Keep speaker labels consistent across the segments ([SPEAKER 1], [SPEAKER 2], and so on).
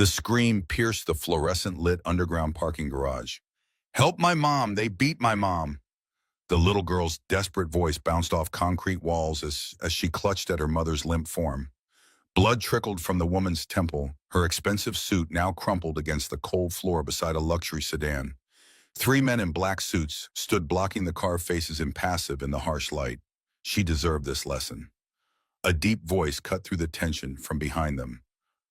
[SPEAKER 1] The scream pierced the fluorescent-lit underground parking garage. "Help my mom! They beat my mom!" The little girl's desperate voice bounced off concrete walls as she clutched at her mother's limp form. Blood trickled from the woman's temple, her expensive suit now crumpled against the cold floor beside a luxury sedan. Three men in black suits stood blocking the car faces impassive in the harsh light. She deserved this lesson. A deep voice cut through the tension from behind them.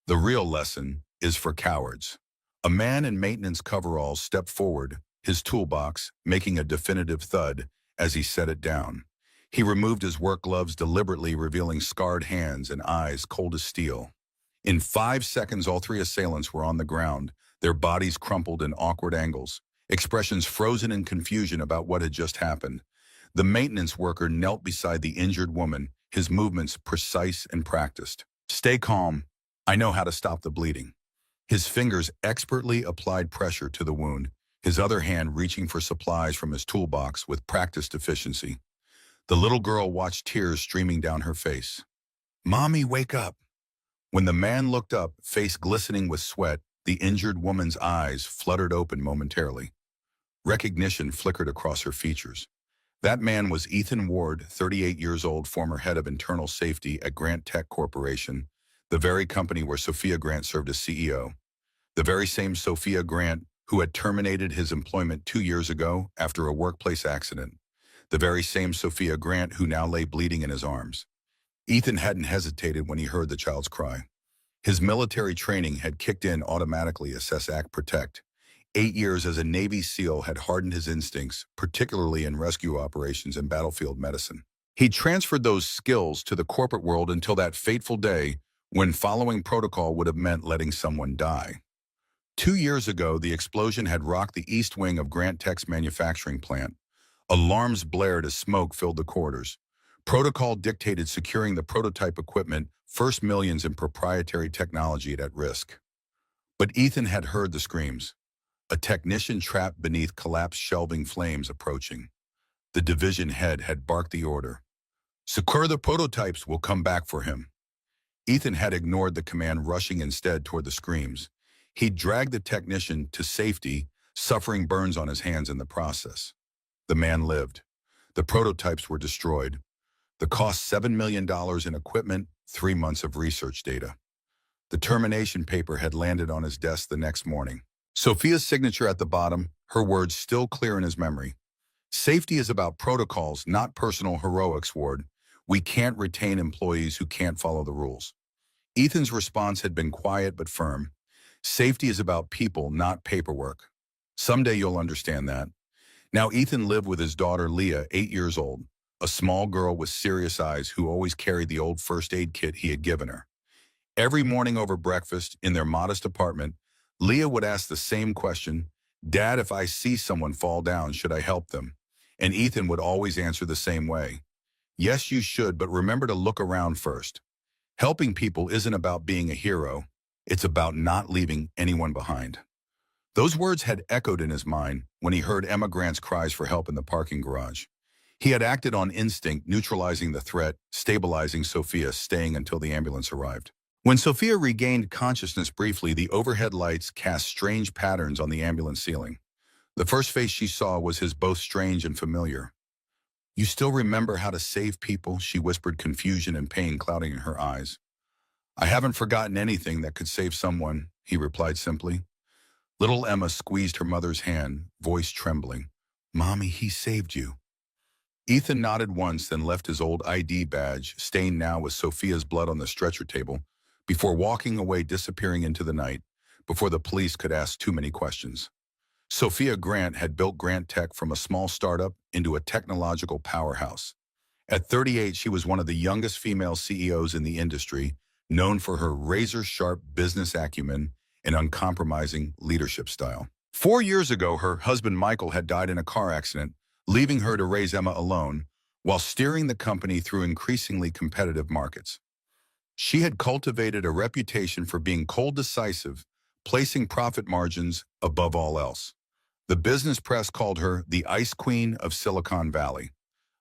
[SPEAKER 1] The real lesson is for cowards. A man in maintenance coveralls stepped forward, his toolbox making a definitive thud as he set it down. He removed his work gloves deliberately, revealing scarred hands and eyes cold as steel. In 5 seconds, all three assailants were on the ground, their bodies crumpled in awkward angles, expressions frozen in confusion about what had just happened. The maintenance worker knelt beside the injured woman, his movements precise and practiced. "Stay calm. I know how to stop the bleeding." His fingers expertly applied pressure to the wound, his other hand reaching for supplies from his toolbox with practiced efficiency. The little girl watched tears streaming down her face. "Mommy, wake up." When the man looked up, face glistening with sweat, the injured woman's eyes fluttered open momentarily. Recognition flickered across her features. That man was Ethan Ward, 38 years old, former head of internal safety at Grant Tech Corporation, the very company where Sophia Grant served as CEO. The very same Sophia Grant who had terminated his employment 2 years ago after a workplace accident. The very same Sophia Grant who now lay bleeding in his arms. Ethan hadn't hesitated when he heard the child's cry. His military training had kicked in automatically, assess, act, protect. 8 years as a Navy SEAL had hardened his instincts, particularly in rescue operations and battlefield medicine. He transferred those skills to the corporate world until that fateful day when following protocol would have meant letting someone die. 2 years ago, the explosion had rocked the east wing of Grant Tech's manufacturing plant. Alarms blared as smoke filled the corridors. Protocol dictated securing the prototype equipment, first millions in proprietary technology at risk. But Ethan had heard the screams. A technician trapped beneath collapsed shelving flames approaching. The division head had barked the order. "Secure the prototypes, we'll come back for him." Ethan had ignored the command, rushing instead toward the screams. He dragged the technician to safety, suffering burns on his hands in the process. The man lived. The prototypes were destroyed. The cost $7 million in equipment, 3 months of research data. The termination paper had landed on his desk the next morning. Sophia's signature at the bottom, her words still clear in his memory. "Safety is about protocols, not personal heroics, Ward. We can't retain employees who can't follow the rules." Ethan's response had been quiet but firm. "Safety is about people, not paperwork. Someday you'll understand that." Now Ethan lived with his daughter Leah, 8 years old, a small girl with serious eyes who always carried the old first aid kit he had given her. Every morning over breakfast in their modest apartment, Leah would ask the same question, "Dad, if I see someone fall down, should I help them?" And Ethan would always answer the same way. "Yes, you should, but remember to look around first." Helping people isn't about being a hero. It's about not leaving anyone behind. Those words had echoed in his mind when he heard Emma Grant's cries for help in the parking garage. He had acted on instinct, neutralizing the threat, stabilizing Sophia, staying until the ambulance arrived. When Sophia regained consciousness briefly, the overhead lights cast strange patterns on the ambulance ceiling. The first face she saw was his, both strange and familiar. "You still remember how to save people?" she whispered, confusion and pain clouding in her eyes. "I haven't forgotten anything that could save someone," he replied simply. Little Emma squeezed her mother's hand, voice trembling. "Mommy, he saved you." Ethan nodded once, then left his old ID badge, stained now with Sophia's blood, on the stretcher table, before walking away, disappearing into the night, before the police could ask too many questions. Sophia Grant had built Grant Tech from a small startup into a technological powerhouse. At 38, she was one of the youngest female CEOs in the industry, known for her razor-sharp business acumen and uncompromising leadership style. 4 years ago, her husband Michael had died in a car accident, leaving her to raise Emma alone, while steering the company through increasingly competitive markets. She had cultivated a reputation for being cold decisive, placing profit margins above all else. The business press called her the Ice Queen of Silicon Valley,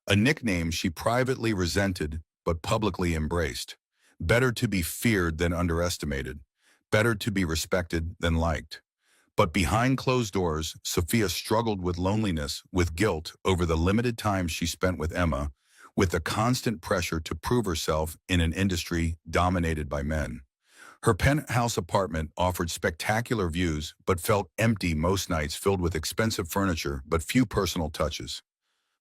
[SPEAKER 1] a nickname she privately resented but publicly embraced. Better to be feared than underestimated. Better to be respected than liked. But behind closed doors, Sophia struggled with loneliness, with guilt over the limited time she spent with Emma, with the constant pressure to prove herself in an industry dominated by men. Her penthouse apartment offered spectacular views, but felt empty most nights, filled with expensive furniture but few personal touches.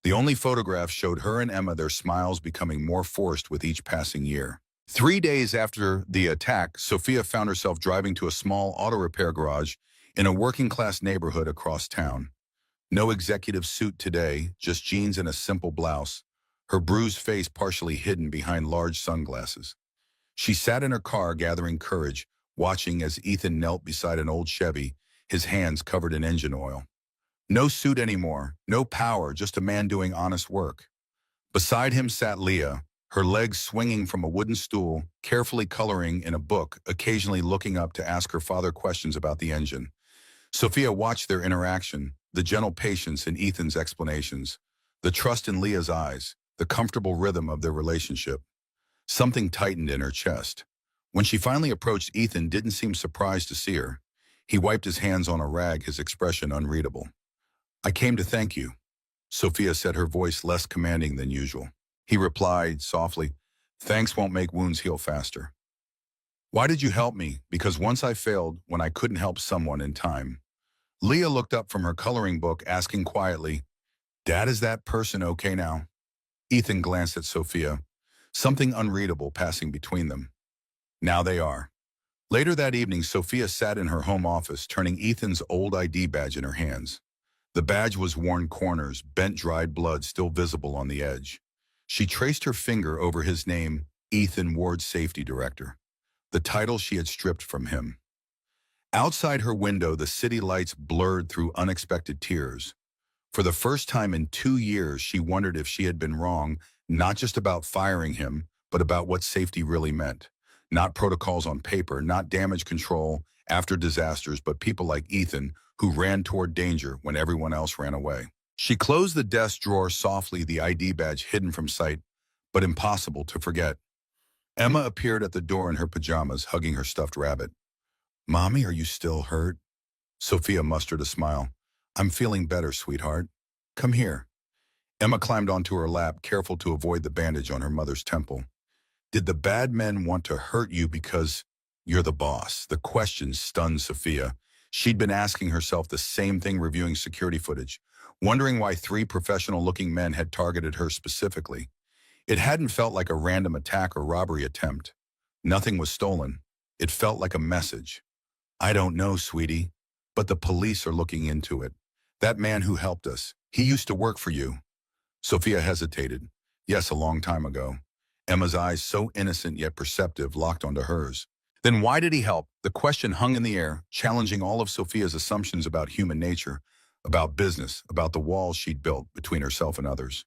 [SPEAKER 1] The only photographs showed her and Emma, their smiles becoming more forced with each passing year. 3 days after the attack, Sophia found herself driving to a small auto repair garage in a working-class neighborhood across town. No executive suit today, just jeans and a simple blouse, her bruised face partially hidden behind large sunglasses. She sat in her car gathering courage, watching as Ethan knelt beside an old Chevy, his hands covered in engine oil. No suit anymore, no power, just a man doing honest work. Beside him sat Leah, her legs swinging from a wooden stool, carefully coloring in a book, occasionally looking up to ask her father questions about the engine. Sophia watched their interaction, the gentle patience in Ethan's explanations, the trust in Leah's eyes, the comfortable rhythm of their relationship. Something tightened in her chest. When she finally approached, Ethan didn't seem surprised to see her. He wiped his hands on a rag, his expression unreadable. "I came to thank you," Sophia said, her voice less commanding than usual. He replied softly, "Thanks won't make wounds heal faster." "Why did you help me?" "Because once I failed when I couldn't help someone in time." Leah looked up from her coloring book, asking quietly, "Dad, is that person okay now?" Ethan glanced at Sophia, something unreadable passing between them. "Now they are." Later that evening, Sophia sat in her home office, turning Ethan's old ID badge in her hands. The badge was worn corners, bent dried blood still visible on the edge. She traced her finger over his name, Ethan Ward, Safety Director, the title she had stripped from him. Outside her window, the city lights blurred through unexpected tears. For the first time in 2 years, she wondered if she had been wrong, not just about firing him, but about what safety really meant. Not protocols on paper, not damage control after disasters, but people like Ethan who ran toward danger when everyone else ran away. She closed the desk drawer softly, the ID badge hidden from sight, but impossible to forget. Emma appeared at the door in her pajamas, hugging her stuffed rabbit. "Mommy, are you still hurt?" Sophia mustered a smile. "I'm feeling better, sweetheart. Come here." Emma climbed onto her lap, careful to avoid the bandage on her mother's temple. "Did the bad men want to hurt you because you're the boss?" The question stunned Sophia. She'd been asking herself the same thing, reviewing security footage, wondering why 3 professional-looking men had targeted her specifically. It hadn't felt like a random attack or robbery attempt. Nothing was stolen. It felt like a message. "I don't know, sweetie, but the police are looking into it. That man who helped us, he used to work for you." Sophia hesitated. "Yes, a long time ago." Emma's eyes, so innocent yet perceptive, locked onto hers. "Then why did he help?" The question hung in the air, challenging all of Sophia's assumptions about human nature, about business, about the walls she'd built between herself and others.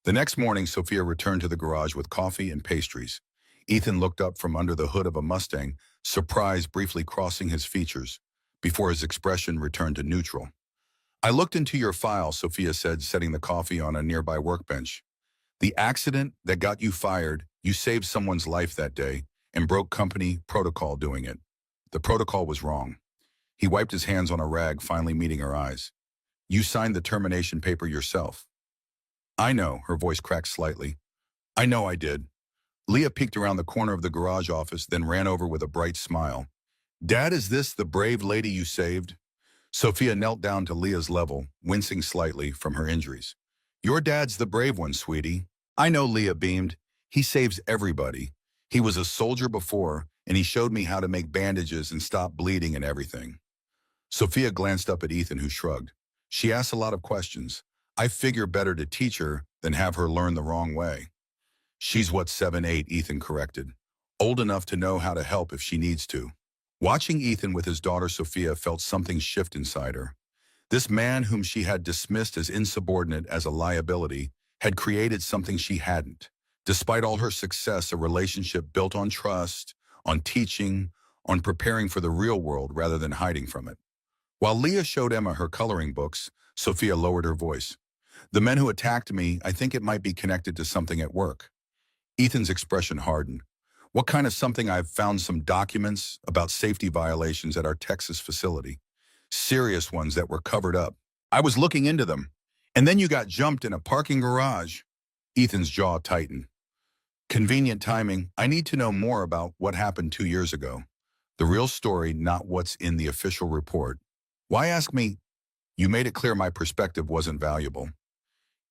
[SPEAKER 1] The next morning, Sophia returned to the garage with coffee and pastries. Ethan looked up from under the hood of a Mustang, surprise briefly crossing his features, before his expression returned to neutral. "I looked into your file," Sophia said, setting the coffee on a nearby workbench. "The accident that got you fired, you saved someone's life that day and broke company protocol doing it. The protocol was wrong." He wiped his hands on a rag, finally meeting her eyes. "You signed the termination paper yourself." "I know," her voice cracked slightly. "I know I did." Leah peeked around the corner of the garage office, then ran over with a bright smile. "Dad, is this the brave lady you saved?" Sophia knelt down to Leah's level, wincing slightly from her injuries. "Your dad's the brave one, sweetie." "I know," Leah beamed. "He saves everybody. He was a soldier before, and he showed me how to make bandages and stop bleeding and everything." Sophia glanced up at Ethan, who shrugged. "She asks a lot of questions. I figure better to teach her than have her learn the wrong way." "She's what, 7, 8, Ethan corrected. "Old enough to know how to help if she needs to." Watching Ethan with his daughter Sophia felt something shift inside her. This man whom she had dismissed as insubordinate, as a liability, had created something she hadn't. Despite all her success, a relationship built on trust, on teaching, on preparing for the real world rather than hiding from it. While Leah showed Emma her coloring books, Sophia lowered her voice. "The men who attacked me, I think it might be connected to something at work." Ethan's expression hardened. What kind of something? I've found some documents about safety violations at our Texas facility. Serious ones that were covered up. I was looking into them. And then you got jumped in a parking garage. Ethan's jaw tightened. Convenient timing. I need to know more about what happened 2 years ago. The real story, not what's in the official report. Why ask me? You made it clear my perspective wasn't valuable.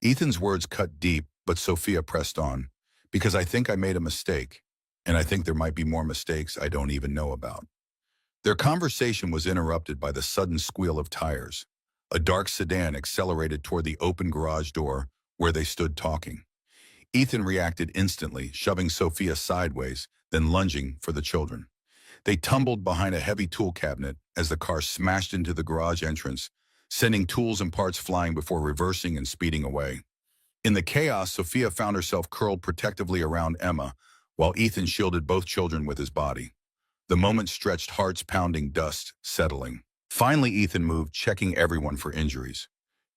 [SPEAKER 1] Ethan's words cut deep, but Sophia pressed on. Because I think I made a mistake. And I think there might be more mistakes I don't even know about. Their conversation was interrupted by the sudden squeal of tires. A dark sedan accelerated toward the open garage door where they stood talking. Ethan reacted instantly, shoving Sophia sideways, then lunging for the children. They tumbled behind a heavy tool cabinet as the car smashed into the garage entrance, sending tools and parts flying before reversing and speeding away. In the chaos, Sophia found herself curled protectively around Emma, while Ethan shielded both children with his body. The moment stretched, hearts pounding, dust settling. Finally, Ethan moved, checking everyone for injuries.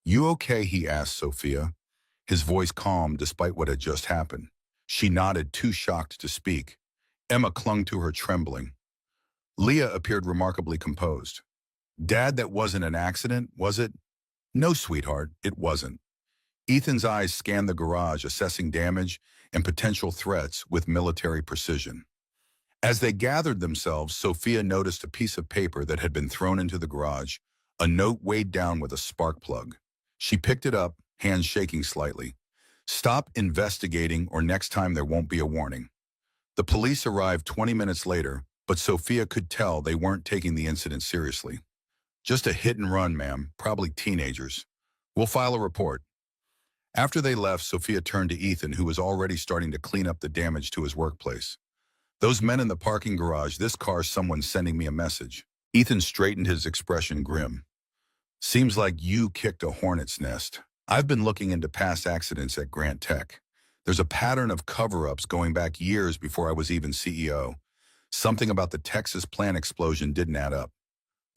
[SPEAKER 1] "You okay?" he asked Sophia, his voice calm despite what had just happened. She nodded, too shocked to speak. Emma clung to her, trembling. Leah appeared remarkably composed. "Dad, that wasn't an accident, was it?" "No, sweetheart, it wasn't." Ethan's eyes scanned the garage, assessing damage and potential threats with military precision. As they gathered themselves, Sophia noticed a piece of paper that had been thrown into the garage, a note weighed down with a spark plug. She picked it up, hands shaking slightly. "Stop investigating, or next time there won't be a warning." The police arrived 20 minutes later, but Sophia could tell they weren't taking the incident seriously. "Just a hit and run, ma'am, probably teenagers. We'll file a report." After they left, Sophia turned to Ethan, who was already starting to clean up the damage to his workplace. "Those men in the parking garage, this car, someone's sending me a message." Ethan straightened, his expression grim. "Seems like you kicked a hornet's nest. I've been looking into past accidents at Grant Tech. There's a pattern of cover-ups going back years before I was even CEO. Something about the Texas plant explosion didn't add up.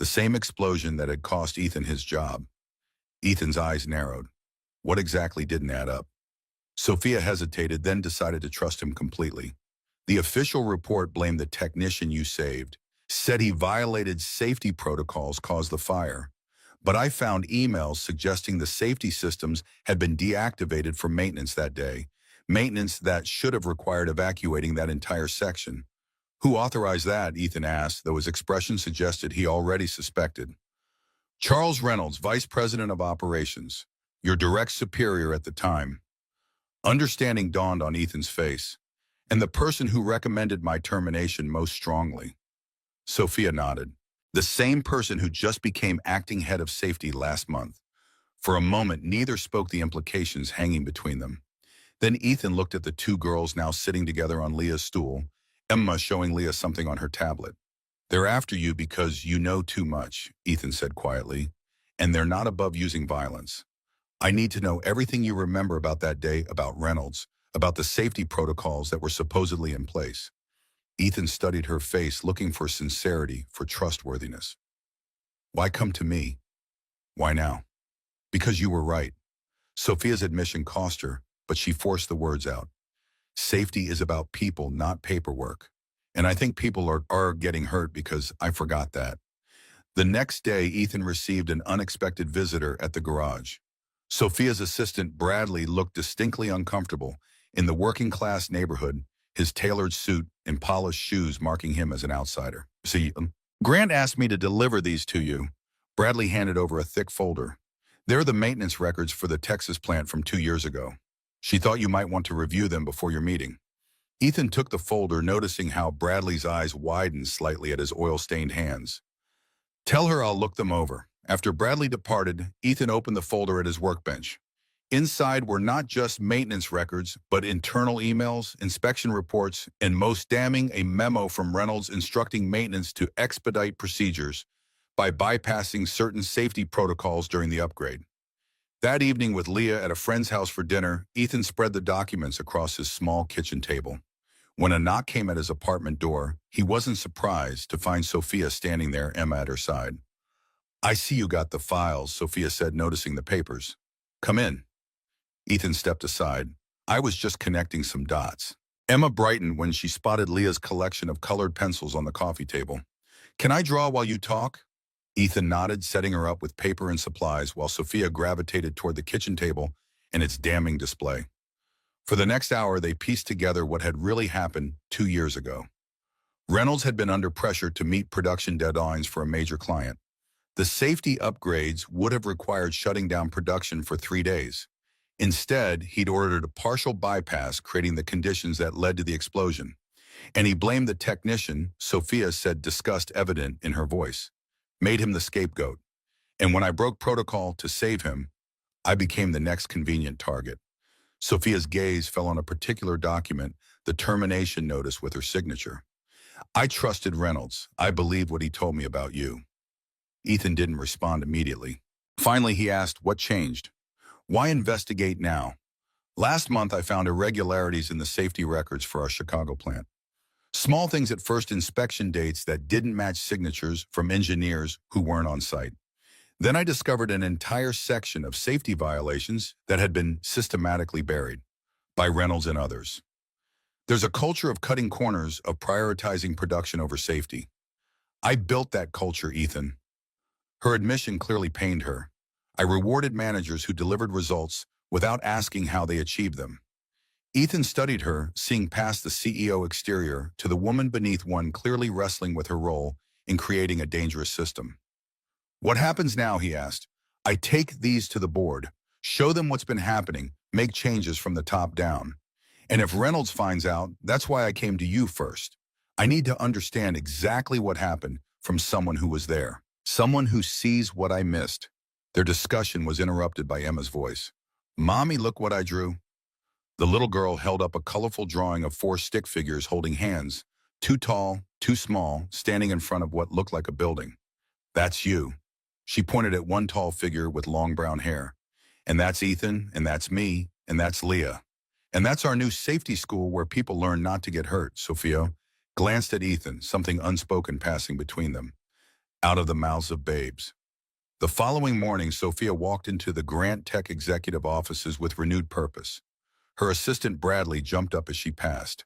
[SPEAKER 1] The same explosion that had cost Ethan his job." Ethan's eyes narrowed. What exactly didn't add up? Sophia hesitated, then decided to trust him completely. "The official report blamed the technician you saved, said he violated safety protocols, caused the fire. But I found emails suggesting the safety systems had been deactivated for maintenance that day, maintenance that should have required evacuating that entire section." "Who authorized that?" Ethan asked, though his expression suggested he already suspected. "Charles Reynolds, Vice President of Operations, your direct superior at the time." Understanding dawned on Ethan's face. "And the person who recommended my termination most strongly?" Sophia nodded. "The same person who just became acting head of safety last month." For a moment, neither spoke, the implications hanging between them. Then Ethan looked at the two girls now sitting together on Leah's stool, Emma showing Leah something on her tablet. "They're after you because you know too much," Ethan said quietly, "and they're not above using violence. I need to know everything you remember about that day, about Reynolds, about the safety protocols that were supposedly in place." Ethan studied her face, looking for sincerity, for trustworthiness. "Why come to me? Why now?" "Because you were right." Sophia's admission cost her, but she forced the words out. "Safety is about people, not paperwork. And I think people are getting hurt because I forgot that." The next day, Ethan received an unexpected visitor at the garage. Sophia's assistant, Bradley, looked distinctly uncomfortable in the working-class neighborhood, his tailored suit and polished shoes marking him as an outsider. "See, Grant asked me to deliver these to you." Bradley handed over a thick folder. "They're the maintenance records for the Texas plant from 2 years ago. She thought you might want to review them before your meeting." Ethan took the folder, noticing how Bradley's eyes widened slightly at his oil-stained hands. "Tell her I'll look them over." After Bradley departed, Ethan opened the folder at his workbench. Inside were not just maintenance records, but internal emails, inspection reports, and most damning, a memo from Reynolds instructing maintenance to expedite procedures by bypassing certain safety protocols during the upgrade. That evening, with Leah at a friend's house for dinner, Ethan spread the documents across his small kitchen table. When a knock came at his apartment door, he wasn't surprised to find Sophia standing there, Emma at her side. "I see you got the files," Sophia said, noticing the papers. "Come in." Ethan stepped aside. "I was just connecting some dots." Emma brightened when she spotted Leah's collection of colored pencils on the coffee table. Can I draw while you talk? Ethan nodded, setting her up with paper and supplies while Sophia gravitated toward the kitchen table and its damning display. For the next hour, they pieced together what had really happened 2 years ago. Reynolds had been under pressure to meet production deadlines for a major client. The safety upgrades would have required shutting down production for 3 days. Instead, he'd ordered a partial bypass, creating the conditions that led to the explosion. And he blamed the technician, Sophia said, disgust evident in her voice, made him the scapegoat. And when I broke protocol to save him, I became the next convenient target. Sophia's gaze fell on a particular document, the termination notice with her signature. I trusted Reynolds. I believed what he told me about you. Ethan didn't respond immediately. Finally, he asked, what changed? Why investigate now? Last month, I found irregularities in the safety records for our Chicago plant. Small things at first, inspection dates that didn't match signatures from engineers who weren't on site. Then I discovered an entire section of safety violations that had been systematically buried by Reynolds and others. There's a culture of cutting corners, of prioritizing production over safety. I built that culture, Ethan. Her admission clearly pained her. I rewarded managers who delivered results without asking how they achieved them. Ethan studied her, seeing past the CEO exterior to the woman beneath one, clearly wrestling with her role in creating a dangerous system. What happens now, he asked. I take these to the board, show them what's been happening, make changes from the top down. And if Reynolds finds out, that's why I came to you first. I need to understand exactly what happened from someone who was there, someone who sees what I missed. Their discussion was interrupted by Emma's voice. Mommy, look what I drew. The little girl held up a colorful drawing of 4 stick figures holding hands, 2 tall, 2 small, standing in front of what looked like a building. That's you. She pointed at one tall figure with long brown hair. And that's Ethan, and that's me, and that's Leah. And that's our new safety school where people learn not to get hurt. Sophia glanced at Ethan, something unspoken passing between them. Out of the mouths of babes. The following morning, Sophia walked into the Grant Tech executive offices with renewed purpose. Her assistant Bradley jumped up as she passed.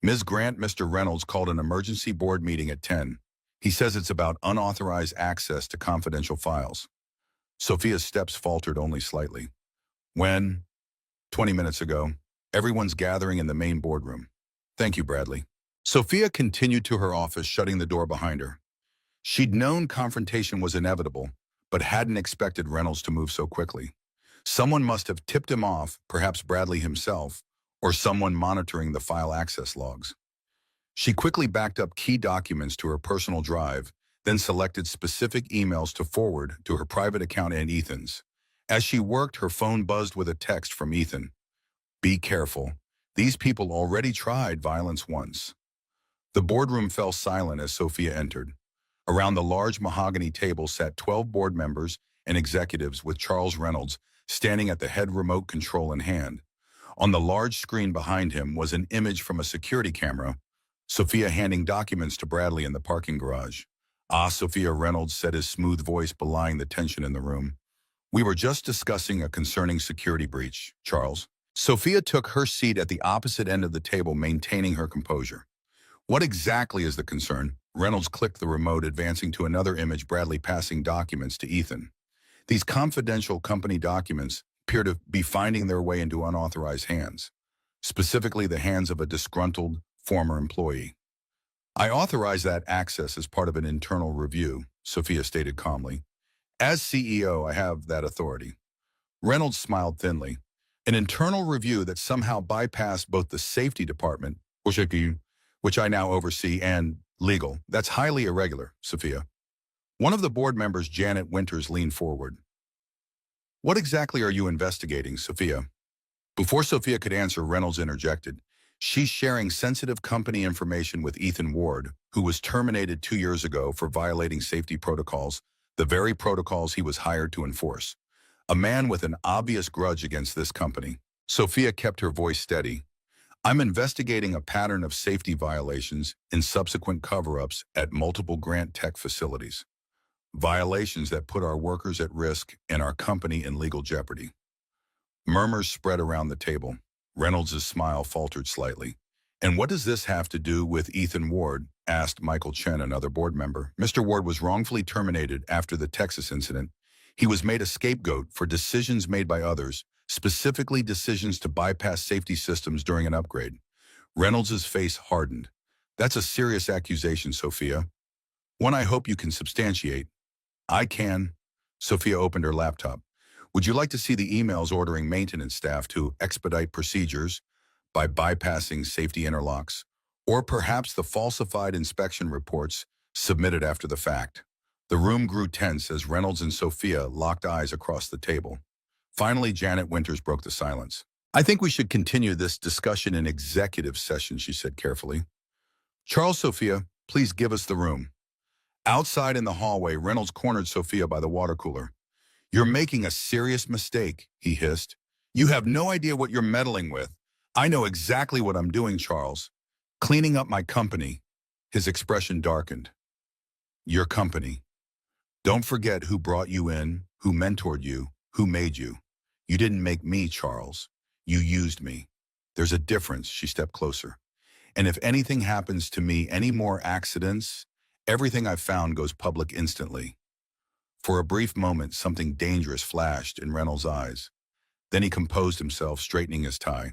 [SPEAKER 1] Ms. Grant, Mr. Reynolds called an emergency board meeting at 10. He says it's about unauthorized access to confidential files. Sophia's steps faltered only slightly. When? 20 minutes ago. Everyone's gathering in the main boardroom. Thank you, Bradley. Sophia continued to her office, shutting the door behind her. She'd known confrontation was inevitable, but hadn't expected Reynolds to move so quickly. Someone must have tipped him off, perhaps Bradley himself, or someone monitoring the file access logs. She quickly backed up key documents to her personal drive, then selected specific emails to forward to her private account and Ethan's. As she worked, her phone buzzed with a text from Ethan. Be careful. These people already tried violence once. The boardroom fell silent as Sophia entered. Around the large mahogany table sat 12 board members and executives with Charles Reynolds standing at the head remote control in hand. On the large screen behind him was an image from a security camera, Sophia handing documents to Bradley in the parking garage. Ah, Sophia, Reynolds said, his smooth voice belying the tension in the room. We were just discussing a concerning security breach, Charles. Sophia took her seat at the opposite end of the table, maintaining her composure. What exactly is the concern? Reynolds clicked the remote, advancing to another image, Bradley passing documents to Ethan. These confidential company documents appear to be finding their way into unauthorized hands, specifically the hands of a disgruntled former employee. I authorize that access as part of an internal review, Sophia stated calmly. As CEO, I have that authority. Reynolds smiled thinly. An internal review that somehow bypassed both the safety department, which I now oversee, and legal. That's highly irregular, Sophia. One of the board members, Janet Winters, leaned forward. What exactly are you investigating, Sophia? Before Sophia could answer, Reynolds interjected. She's sharing sensitive company information with Ethan Ward, who was terminated 2 years ago for violating safety protocols, the very protocols he was hired to enforce. A man with an obvious grudge against this company. Sophia kept her voice steady. I'm investigating a pattern of safety violations in subsequent cover-ups at multiple Grant Tech facilities. Violations that put our workers at risk and our company in legal jeopardy. Murmurs spread around the table. Reynolds' smile faltered slightly. And what does this have to do with Ethan Ward? Asked Michael Chen, another board member. Mr. Ward was wrongfully terminated after the Texas incident. He was made a scapegoat for decisions made by others, specifically decisions to bypass safety systems during an upgrade. Reynolds' face hardened. That's a serious accusation, Sophia. One I hope you can substantiate. I can. Sophia opened her laptop. Would you like to see the emails ordering maintenance staff to expedite procedures by bypassing safety interlocks? Or perhaps the falsified inspection reports submitted after the fact? The room grew tense as Reynolds and Sophia locked eyes across the table. Finally, Janet Winters broke the silence. I think we should continue this discussion in executive session, she said carefully. Charles, Sophia, please give us the room. Outside in the hallway, Reynolds cornered Sophia by the water cooler. You're making a serious mistake, he hissed. You have no idea what you're meddling with. I know exactly what I'm doing, Charles. Cleaning up my company. His expression darkened. Your company. Don't forget who brought you in, who mentored you, who made you. You didn't make me, Charles. You used me. There's a difference, she stepped closer. And if anything happens to me, any more accidents, everything I've found goes public instantly. For a brief moment, something dangerous flashed in Reynolds' eyes. Then he composed himself, straightening his tie.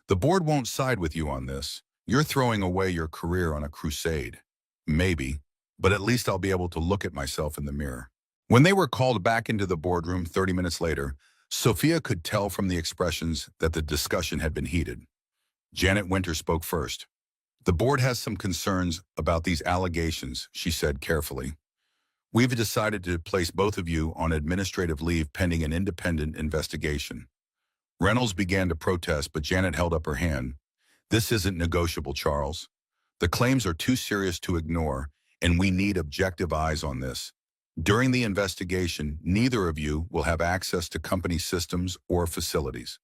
[SPEAKER 1] The board won't side with you on this. You're throwing away your career on a crusade. Maybe, but at least I'll be able to look at myself in the mirror. When they were called back into the boardroom 30 minutes later, Sophia could tell from the expressions that the discussion had been heated. Janet Winter spoke first. The board has some concerns about these allegations, she said carefully. We've decided to place both of you on administrative leave pending an independent investigation. Reynolds began to protest, but Janet held up her hand. This isn't negotiable, Charles. The claims are too serious to ignore, and we need objective eyes on this. During the investigation, neither of you will have access to company systems or facilities.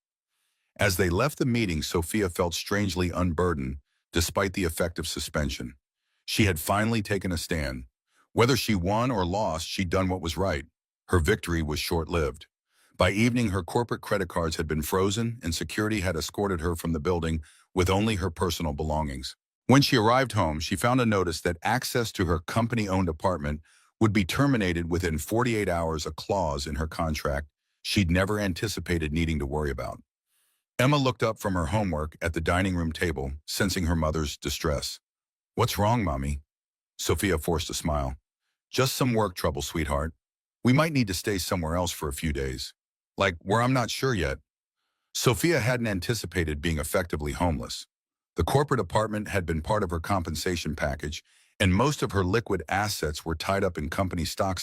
[SPEAKER 1] As they left the meeting, Sophia felt strangely unburdened, despite the effect of suspension. She had finally taken a stand. Whether she won or lost, she'd done what was right. Her victory was short-lived. By evening, her corporate credit cards had been frozen, and security had escorted her from the building with only her personal belongings. When she arrived home, she found a notice that access to her company-owned apartment would be terminated within 48 hours, a clause in her contract she'd never anticipated needing to worry about. Emma looked up from her homework at the dining room table, sensing her mother's distress. What's wrong, Mommy? Sophia forced a smile. Just some work trouble, sweetheart. We might need to stay somewhere else for a few days. Like where I'm not sure yet. Sophia hadn't anticipated being effectively homeless. The corporate apartment had been part of her compensation package, and most of her liquid assets were tied up in company stock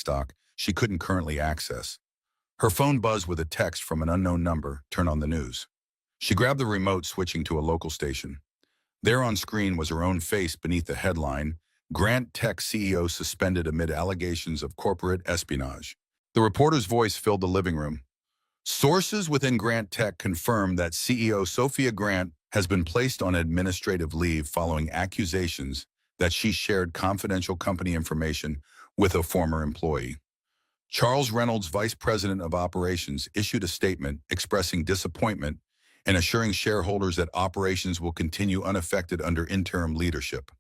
[SPEAKER 1] she couldn't currently access. Her phone buzzed with a text from an unknown number. Turn on the news. She grabbed the remote, switching to a local station. There on screen was her own face beneath the headline, Grant Tech CEO suspended amid allegations of corporate espionage. The reporter's voice filled the living room. Sources within Grant Tech confirm that CEO Sophia Grant has been placed on administrative leave following accusations that she shared confidential company information with a former employee. Charles Reynolds, Vice President of Operations, issued a statement expressing disappointment and assuring shareholders that operations will continue unaffected under interim leadership.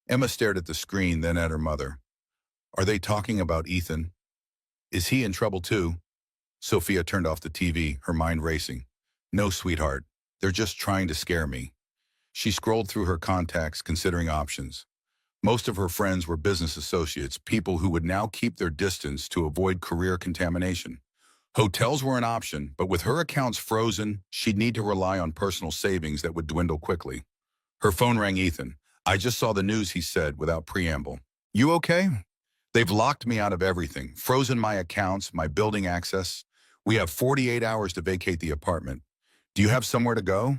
[SPEAKER 1] Emma stared at the screen, then at her mother. Are they talking about Ethan? Is he in trouble too? Sophia turned off the TV, her mind racing. No, sweetheart. They're just trying to scare me. She scrolled through her contacts, considering options. Most of her friends were business associates, people who would now keep their distance to avoid career contamination. Hotels were an option, but with her accounts frozen, she'd need to rely on personal savings that would dwindle quickly. Her phone rang. Ethan. I just saw the news, he said without preamble. You okay? They've locked me out of everything, frozen my accounts, my building access. We have 48 hours to vacate the apartment. Do you have somewhere to go?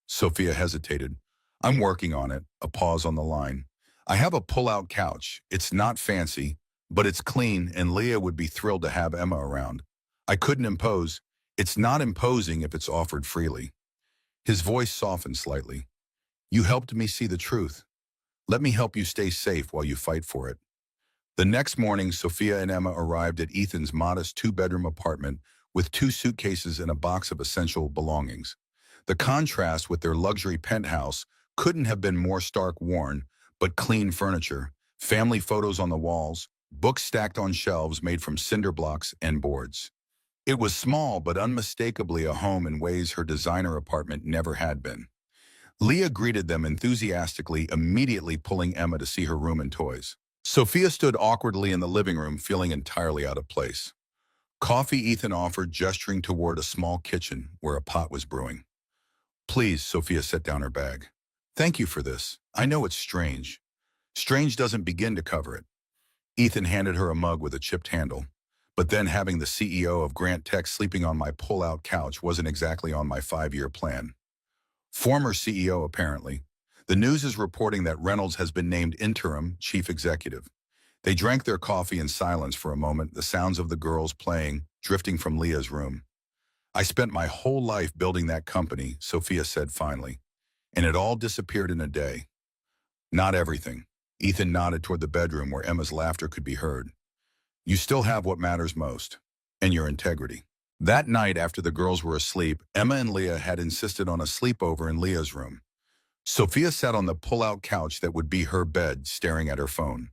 [SPEAKER 1] Sophia hesitated. I'm working on it. A pause on the line. I have a pull-out couch. It's not fancy, but it's clean, and Leah would be thrilled to have Emma around. I couldn't impose. It's not imposing if it's offered freely. His voice softened slightly. You helped me see the truth. Let me help you stay safe while you fight for it. The next morning, Sophia and Emma arrived at Ethan's modest two-bedroom apartment with 2 suitcases and a box of essential belongings. The contrast with their luxury penthouse couldn't have been more stark worn, but clean furniture, family photos on the walls, books stacked on shelves made from cinder blocks and boards. It was small but unmistakably a home in ways her designer apartment never had been. Leah greeted them enthusiastically, immediately pulling Emma to see her room and toys. Sophia stood awkwardly in the living room, feeling entirely out of place. Coffee, Ethan offered, gesturing toward a small kitchen where a pot was brewing. Please, Sophia set down her bag. Thank you for this. I know it's strange. Strange doesn't begin to cover it. Ethan handed her a mug with a chipped handle. But then having the CEO of Grant Tech sleeping on my pull-out couch wasn't exactly on my 5-year plan. Former CEO, apparently. The news is reporting that Reynolds has been named interim chief executive. They drank their coffee in silence for a moment, the sounds of the girls playing, drifting from Leah's room. I spent my whole life building that company, Sophia said finally, and it all disappeared in a day. Not everything. Ethan nodded toward the bedroom where Emma's laughter could be heard. You still have what matters most, and your integrity. That night, after the girls were asleep, Emma and Leah had insisted on a sleepover in Leah's room. Sophia sat on the pull-out couch that would be her bed, staring at her phone.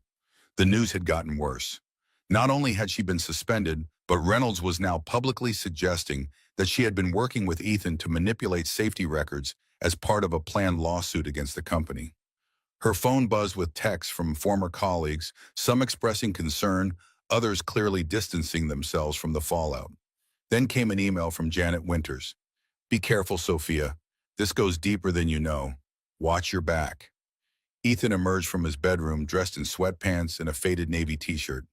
[SPEAKER 1] The news had gotten worse. Not only had she been suspended, but Reynolds was now publicly suggesting that she had been working with Ethan to manipulate safety records as part of a planned lawsuit against the company. Her phone buzzed with texts from former colleagues, some expressing concern, others clearly distancing themselves from the fallout. Then came an email from Janet Winters. Be careful, Sophia. This goes deeper than you know. Watch your back. Ethan emerged from his bedroom dressed in sweatpants and a faded navy t-shirt.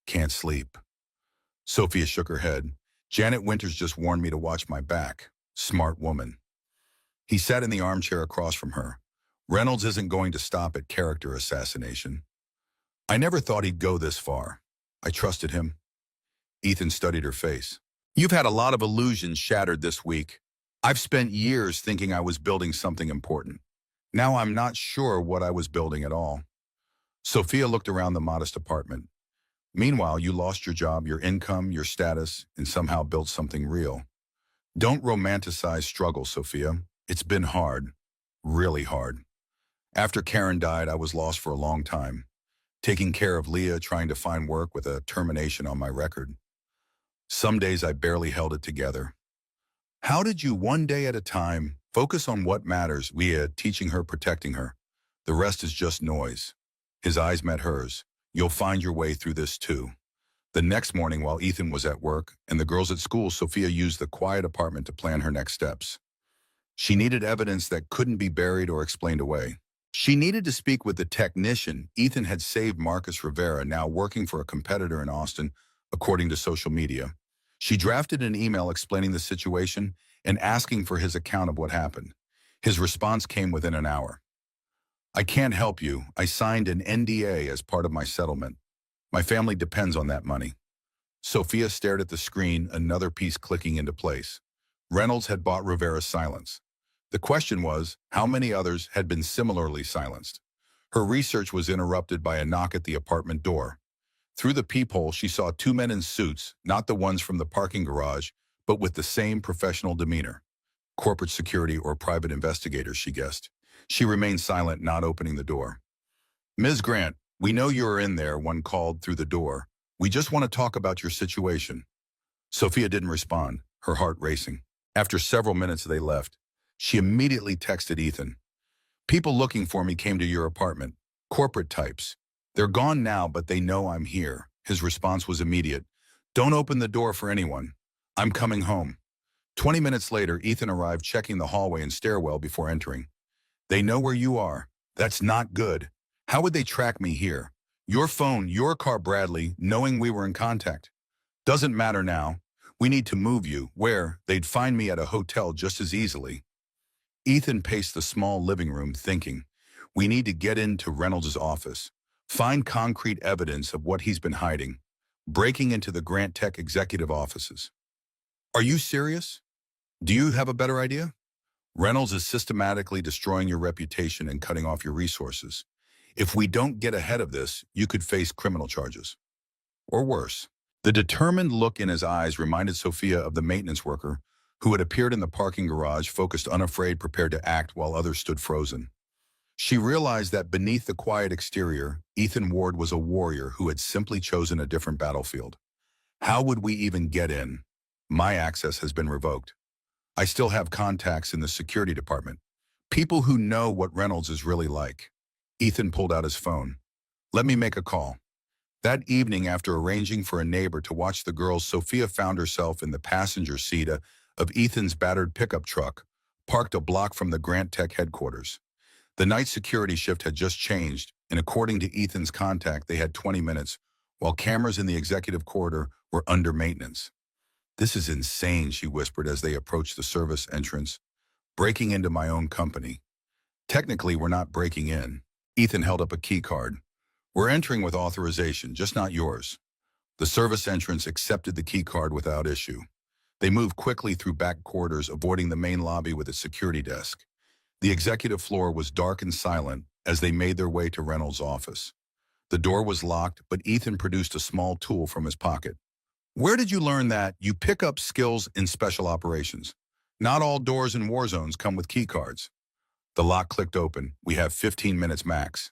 [SPEAKER 1] Can't sleep. Sophia shook her head. Janet Winters just warned me to watch my back. Smart woman. He sat in the armchair across from her. Reynolds isn't going to stop at character assassination. I never thought he'd go this far. I trusted him. Ethan studied her face. You've had a lot of illusions shattered this week. I've spent years thinking I was building something important. Now I'm not sure what I was building at all. Sophia looked around the modest apartment. Meanwhile, you lost your job, your income, your status, and somehow built something real. Don't romanticize struggle, Sophia. It's been hard. Really hard. After Karen died, I was lost for a long time. Taking care of Leah, trying to find work with a termination on my record. Some days I barely held it together. How did you, one day at a time, focus on what matters? Leah, teaching her, protecting her. The rest is just noise. His eyes met hers. You'll find your way through this too. The next morning, while Ethan was at work and the girls at school, Sophia used the quiet apartment to plan her next steps. She needed evidence that couldn't be buried or explained away. She needed to speak with the technician. Ethan had saved Marcus Rivera, now working for a competitor in Austin, according to social media. She drafted an email explaining the situation and asking for his account of what happened. His response came within an hour. I can't help you. I signed an NDA as part of my settlement. My family depends on that money. Sophia stared at the screen, another piece clicking into place. Reynolds had bought Rivera's silence. The question was, how many others had been similarly silenced? Her research was interrupted by a knock at the apartment door. Through the peephole, she saw 2 men in suits, not the ones from the parking garage, but with the same professional demeanor. Corporate security or private investigators, she guessed. She remained silent, not opening the door. Ms. Grant, we know you are in there, one called through the door. We just want to talk about your situation. Sophia didn't respond, her heart racing. After several minutes they left. She immediately texted Ethan. People looking for me came to your apartment. Corporate types. They're gone now, but they know I'm here. His response was immediate. Don't open the door for anyone. I'm coming home. 20 minutes later, Ethan arrived, checking the hallway and stairwell before entering. They know where you are. That's not good. How would they track me here? Your phone, your car, Bradley, knowing we were in contact. Doesn't matter now. We need to move you. Where? They'd find me at a hotel just as easily. Ethan paced the small living room, thinking, we need to get into Reynolds' office. Find concrete evidence of what he's been hiding. Breaking into the Grant Tech executive offices. Are you serious? Do you have a better idea? Reynolds is systematically destroying your reputation and cutting off your resources. If we don't get ahead of this, you could face criminal charges. Or worse. The determined look in his eyes reminded Sophia of the maintenance worker who had appeared in the parking garage, focused, unafraid, prepared to act while others stood frozen. She realized that beneath the quiet exterior, Ethan Ward was a warrior who had simply chosen a different battlefield. How would we even get in? My access has been revoked. I still have contacts in the security department. People who know what Reynolds is really like. Ethan pulled out his phone. Let me make a call. That evening, after arranging for a neighbor to watch the girls, Sophia found herself in the passenger seat of Ethan's battered pickup truck, parked a block from the Grant Tech headquarters. The night security shift had just changed, and according to Ethan's contact, they had 20 minutes, while cameras in the executive corridor were under maintenance. This is insane, she whispered as they approached the service entrance. Breaking into my own company. Technically, we're not breaking in. Ethan held up a key card. We're entering with authorization, just not yours. The service entrance accepted the key card without issue. They moved quickly through back corridors, avoiding the main lobby with its security desk. The executive floor was dark and silent as they made their way to Reynolds' office. The door was locked, but Ethan produced a small tool from his pocket. Where did you learn that you pick up skills in special operations? Not all doors in war zones come with key cards. The lock clicked open. We have 15 minutes max.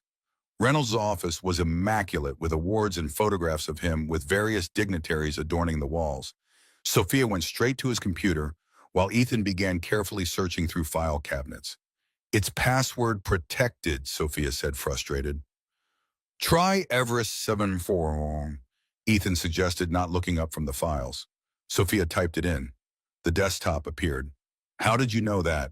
[SPEAKER 1] Reynolds' office was immaculate with awards and photographs of him with various dignitaries adorning the walls. Sophia went straight to his computer while Ethan began carefully searching through file cabinets. It's password protected, Sophia said, frustrated. Try Everest 74, Ethan suggested, not looking up from the files. Sophia typed it in. The desktop appeared. How did you know that?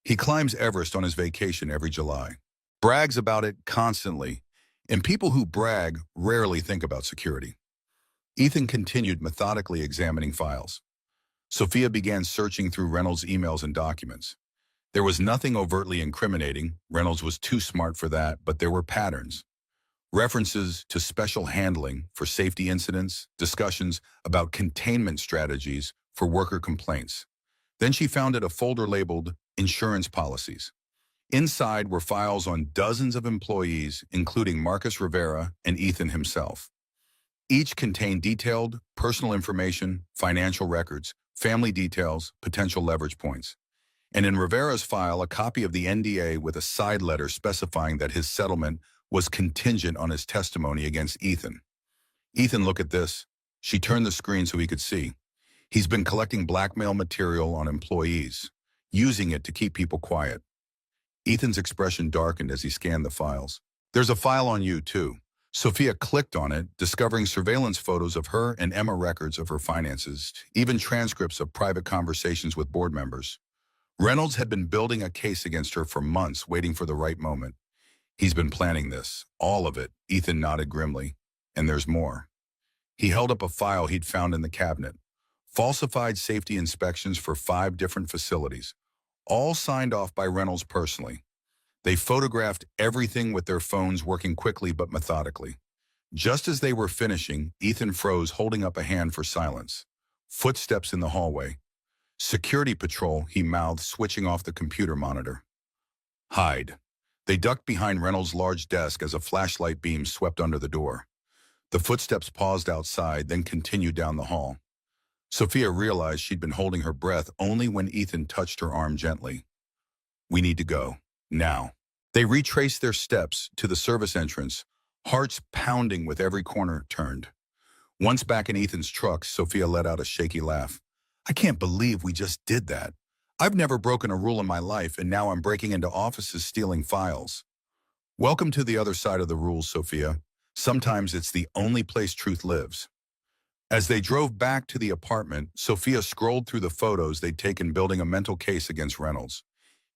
[SPEAKER 1] He climbs Everest on his vacation every July. Brags about it constantly, and people who brag rarely think about security. Ethan continued methodically examining files. Sophia began searching through Reynolds' emails and documents. There was nothing overtly incriminating. Reynolds was too smart for that, but there were patterns. References to special handling for safety incidents, discussions about containment strategies for worker complaints. Then she found a folder labeled Insurance Policies. Inside were files on dozens of employees, including Marcus Rivera and Ethan himself. Each contained detailed personal information, financial records, family details, potential leverage points. And in Rivera's file, a copy of the NDA with a side letter specifying that his settlement was contingent on his testimony against Ethan. Ethan, look at this. She turned the screen so he could see. He's been collecting blackmail material on employees, using it to keep people quiet. Ethan's expression darkened as he scanned the files. There's a file on you, too. Sophia clicked on it, discovering surveillance photos of her and Emma, records of her finances, even transcripts of private conversations with board members. Reynolds had been building a case against her for months, waiting for the right moment. He's been planning this, all of it, Ethan nodded grimly. And there's more. He held up a file he'd found in the cabinet. Falsified safety inspections for 5 different facilities, all signed off by Reynolds personally. They photographed everything with their phones, working quickly but methodically. Just as they were finishing, Ethan froze, holding up a hand for silence. Footsteps in the hallway. Security patrol, he mouthed, switching off the computer monitor. Hide. They ducked behind Reynolds' large desk as a flashlight beam swept under the door. The footsteps paused outside, then continued down the hall. Sophia realized she'd been holding her breath only when Ethan touched her arm gently. We need to go. Now. They retraced their steps to the service entrance, hearts pounding with every corner turned. Once back in Ethan's truck, Sophia let out a shaky laugh. I can't believe we just did that. I've never broken a rule in my life, and now I'm breaking into offices stealing files. Welcome to the other side of the rules, Sophia. Sometimes it's the only place truth lives. As they drove back to the apartment, Sophia scrolled through the photos they'd taken, building a mental case against Reynolds.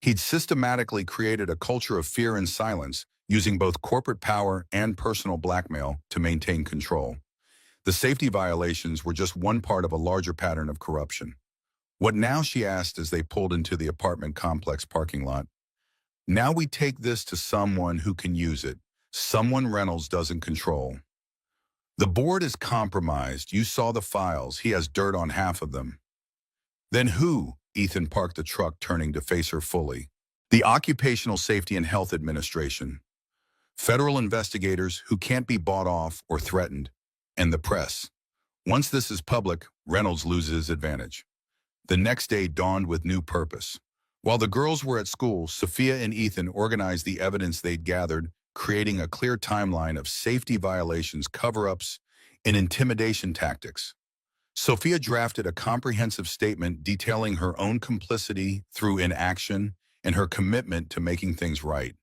[SPEAKER 1] He'd systematically created a culture of fear and silence, using both corporate power and personal blackmail to maintain control. The safety violations were just one part of a larger pattern of corruption. What now, she asked as they pulled into the apartment complex parking lot. Now we take this to someone who can use it, someone Reynolds doesn't control. The board is compromised. You saw the files. He has dirt on half of them. Then who? Ethan parked the truck, turning to face her fully. The Occupational Safety and Health Administration. Federal investigators who can't be bought off or threatened. And the press. Once this is public, Reynolds loses his advantage. The next day dawned with new purpose. While the girls were at school, Sophia and Ethan organized the evidence they'd gathered, creating a clear timeline of safety violations, cover-ups, and intimidation tactics. Sophia drafted a comprehensive statement detailing her own complicity through inaction and her commitment to making things right.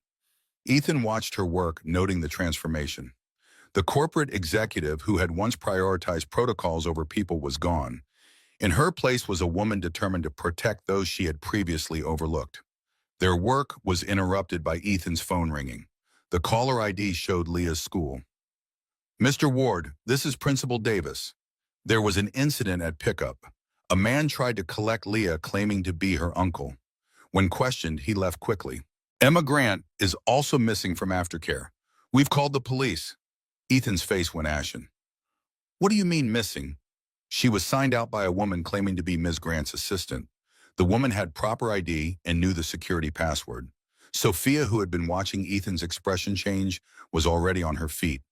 [SPEAKER 1] Ethan watched her work, noting the transformation. The corporate executive who had once prioritized protocols over people was gone. In her place was a woman determined to protect those she had previously overlooked. Their work was interrupted by Ethan's phone ringing. The caller ID showed Leah's school. "Mr. Ward, this is Principal Davis. There was an incident at pickup. A man tried to collect Leah, claiming to be her uncle. When questioned, he left quickly. Emma Grant is also missing from aftercare. We've called the police." Ethan's face went ashen. "What do you mean missing?" "She was signed out by a woman claiming to be Ms. Grant's assistant. The woman had proper ID and knew the security password." Sophia, who had been watching Ethan's expression change, was already on her feet.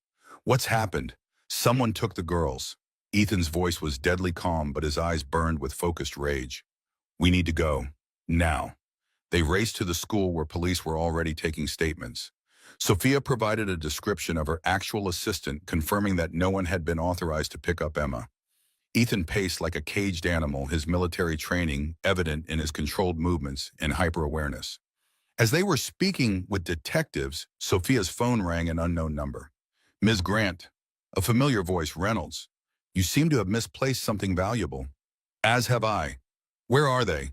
[SPEAKER 1] "What's happened?" "Someone took the girls." Ethan's voice was deadly calm, but his eyes burned with focused rage. "We need to go. Now." They raced to the school where police were already taking statements. Sophia provided a description of her actual assistant, confirming that no one had been authorized to pick up Emma. Ethan paced like a caged animal, his military training evident in his controlled movements and hyper-awareness. As they were speaking with detectives, Sophia's phone rang, an unknown number. "Ms. Grant." A familiar voice. "Reynolds. You seem to have misplaced something valuable." "As have I." "Where are they?"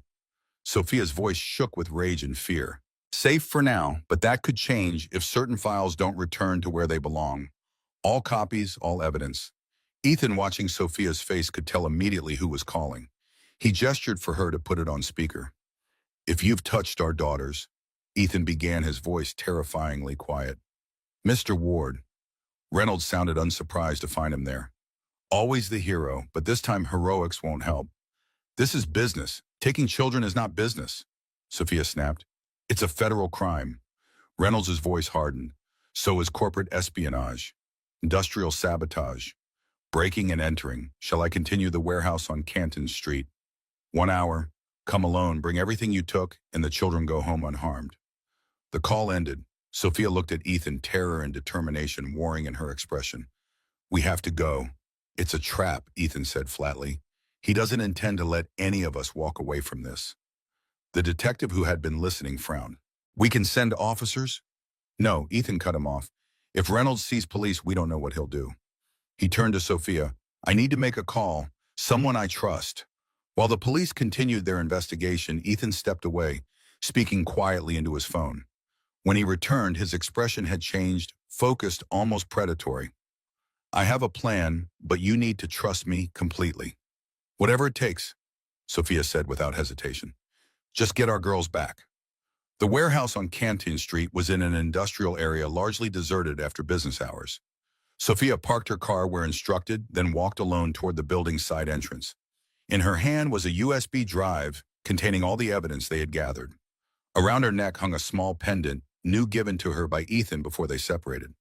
[SPEAKER 1] Sophia's voice shook with rage and fear. "Safe for now, but that could change if certain files don't return to where they belong. All copies, all evidence." Ethan, watching Sophia's face, could tell immediately who was calling. He gestured for her to put it on speaker. "If you've touched our daughters," Ethan began, his voice terrifyingly quiet. "Mr. Ward." Reynolds sounded unsurprised to find him there. Always the hero, but this time heroics won't help. "This is business. Taking children is not business," Sophia snapped. "It's a federal crime." Reynolds' voice hardened. "So is corporate espionage, industrial sabotage, breaking and entering. Shall I continue the warehouse on Canton Street? 1 hour. Come alone, bring everything you took, and the children go home unharmed." The call ended. Sophia looked at Ethan, terror and determination warring in her expression. "We have to go." "It's a trap," Ethan said flatly. "He doesn't intend to let any of us walk away from this." The detective, who had been listening, frowned. "We can send officers?" "No," Ethan cut him off. "If Reynolds sees police, we don't know what he'll do." He turned to Sophia. "I need to make a call. Someone I trust." While the police continued their investigation, Ethan stepped away, speaking quietly into his phone. When he returned, his expression had changed, focused, almost predatory. "I have a plan, but you need to trust me completely." "Whatever it takes," Sophia said without hesitation. "Just get our girls back." The warehouse on Canton Street was in an industrial area largely deserted after business hours. Sophia parked her car where instructed, then walked alone toward the building's side entrance. In her hand was a USB drive containing all the evidence they had gathered. Around her neck hung a small pendant, new given to her by Ethan before they separated.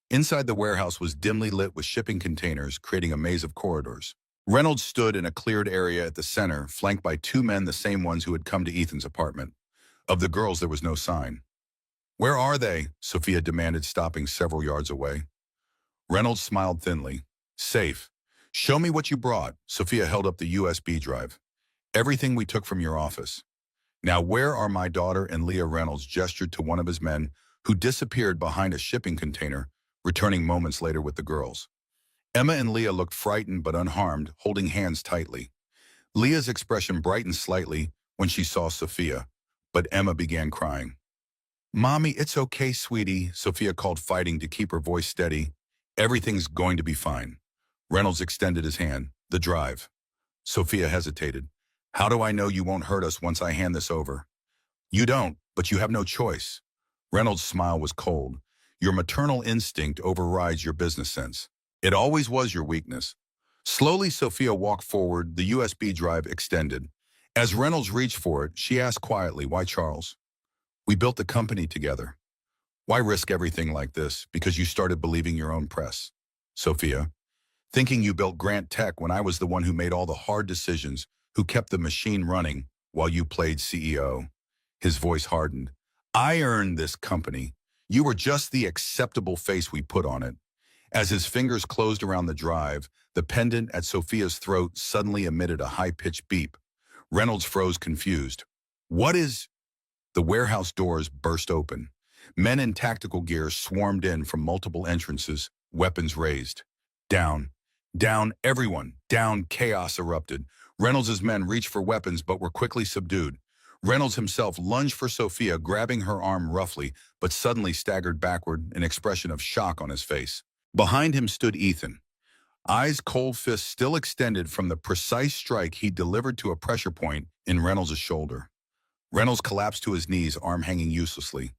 [SPEAKER 1] Inside the warehouse was dimly lit with shipping containers, creating a maze of corridors. Reynolds stood in a cleared area at the center, flanked by 2 men, the same ones who had come to Ethan's apartment. Of the girls, there was no sign. "Where are they?" Sophia demanded, stopping several yards away. Reynolds smiled thinly. "Safe. Show me what you brought." Sophia held up the USB drive. "Everything we took from your office." "Now where are my daughter and Leah?" Reynolds gestured to one of his men, who disappeared behind a shipping container, returning moments later with the girls. Emma and Leah looked frightened but unharmed, holding hands tightly. Leah's expression brightened slightly when she saw Sophia, but Emma began crying. "Mommy, it's okay, sweetie," Sophia called, fighting to keep her voice steady. "Everything's going to be fine." Reynolds extended his hand. "The drive." Sophia hesitated. "How do I know you won't hurt us once I hand this over?" "You don't, but you have no choice." Reynolds' smile was cold. "Your maternal instinct overrides your business sense. It always was your weakness." Slowly, Sophia walked forward, the USB drive extended. As Reynolds reached for it, she asked quietly, "Why Charles?" "We built the company together." "Why risk everything like this? Because you started believing your own press." "Sophia, thinking you built Grant Tech when I was the one who made all the hard decisions, who kept the machine running while you played CEO." His voice hardened. I earned this company. You were just the acceptable face we put on it. As his fingers closed around the drive, the pendant at Sophia's throat suddenly emitted a high-pitched beep. Reynolds froze confused. What is... The warehouse doors burst open. Men in tactical gear swarmed in from multiple entrances, weapons raised. Down. Down, everyone. Down, chaos erupted. Reynolds' men reached for weapons but were quickly subdued. Reynolds himself lunged for Sophia, grabbing her arm roughly, but suddenly staggered backward, an expression of shock on his face. Behind him stood Ethan, eyes cold, fists still extended from the precise strike he delivered to a pressure point in Reynolds' shoulder. Reynolds collapsed to his knees, arm hanging uselessly.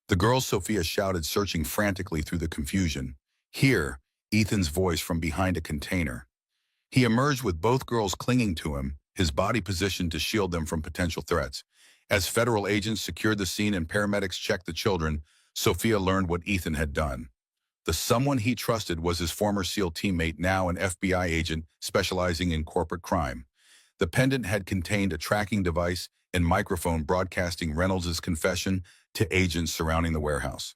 [SPEAKER 1] The girl Sophia shouted, searching frantically through the confusion. Here, Ethan's voice from behind a container. He emerged with both girls clinging to him, his body positioned to shield them from potential threats. As federal agents secured the scene and paramedics checked the children, Sophia learned what Ethan had done. The someone he trusted was his former SEAL teammate, now an FBI agent specializing in corporate crime. The pendant had contained a tracking device and microphone broadcasting Reynolds' confession to agents surrounding the warehouse.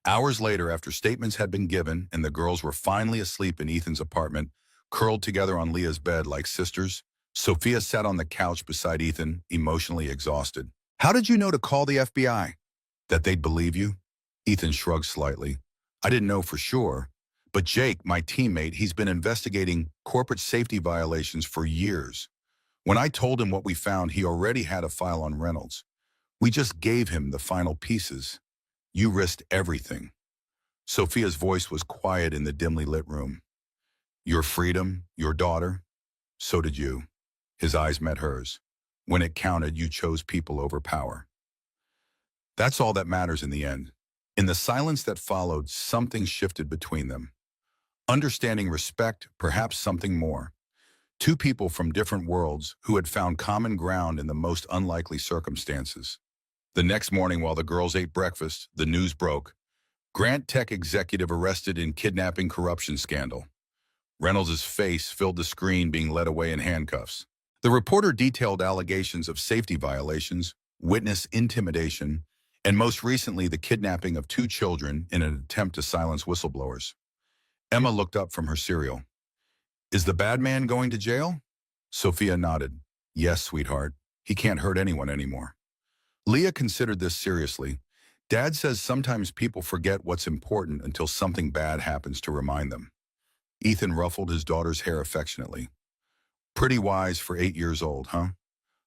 [SPEAKER 1] Hours later, after statements had been given and the girls were finally asleep in Ethan's apartment, curled together on Leah's bed like sisters, Sophia sat on the couch beside Ethan, emotionally exhausted. How did you know to call the FBI? That they'd believe you? Ethan shrugged slightly. I didn't know for sure, but Jake, my teammate, he's been investigating corporate safety violations for years. When I told him what we found, he already had a file on Reynolds. We just gave him the final pieces. You risked everything. Sophia's voice was quiet in the dimly lit room. Your freedom, your daughter, so did you. His eyes met hers. When it counted, you chose people over power. That's all that matters in the end. In the silence that followed, something shifted between them. Understanding, respect, perhaps something more. Two people from different worlds who had found common ground in the most unlikely circumstances. The next morning, while the girls ate breakfast, the news broke. Grant Tech executive arrested in kidnapping corruption scandal. Reynolds' face filled the screen, being led away in handcuffs. The reporter detailed allegations of safety violations, witness intimidation, and most recently the kidnapping of 2 children in an attempt to silence whistleblowers. Emma looked up from her cereal. Is the bad man going to jail? Sophia nodded. Yes, sweetheart. He can't hurt anyone anymore. Leah considered this seriously. Dad says sometimes people forget what's important until something bad happens to remind them. Ethan ruffled his daughter's hair affectionately. Pretty wise for 8 years old, huh?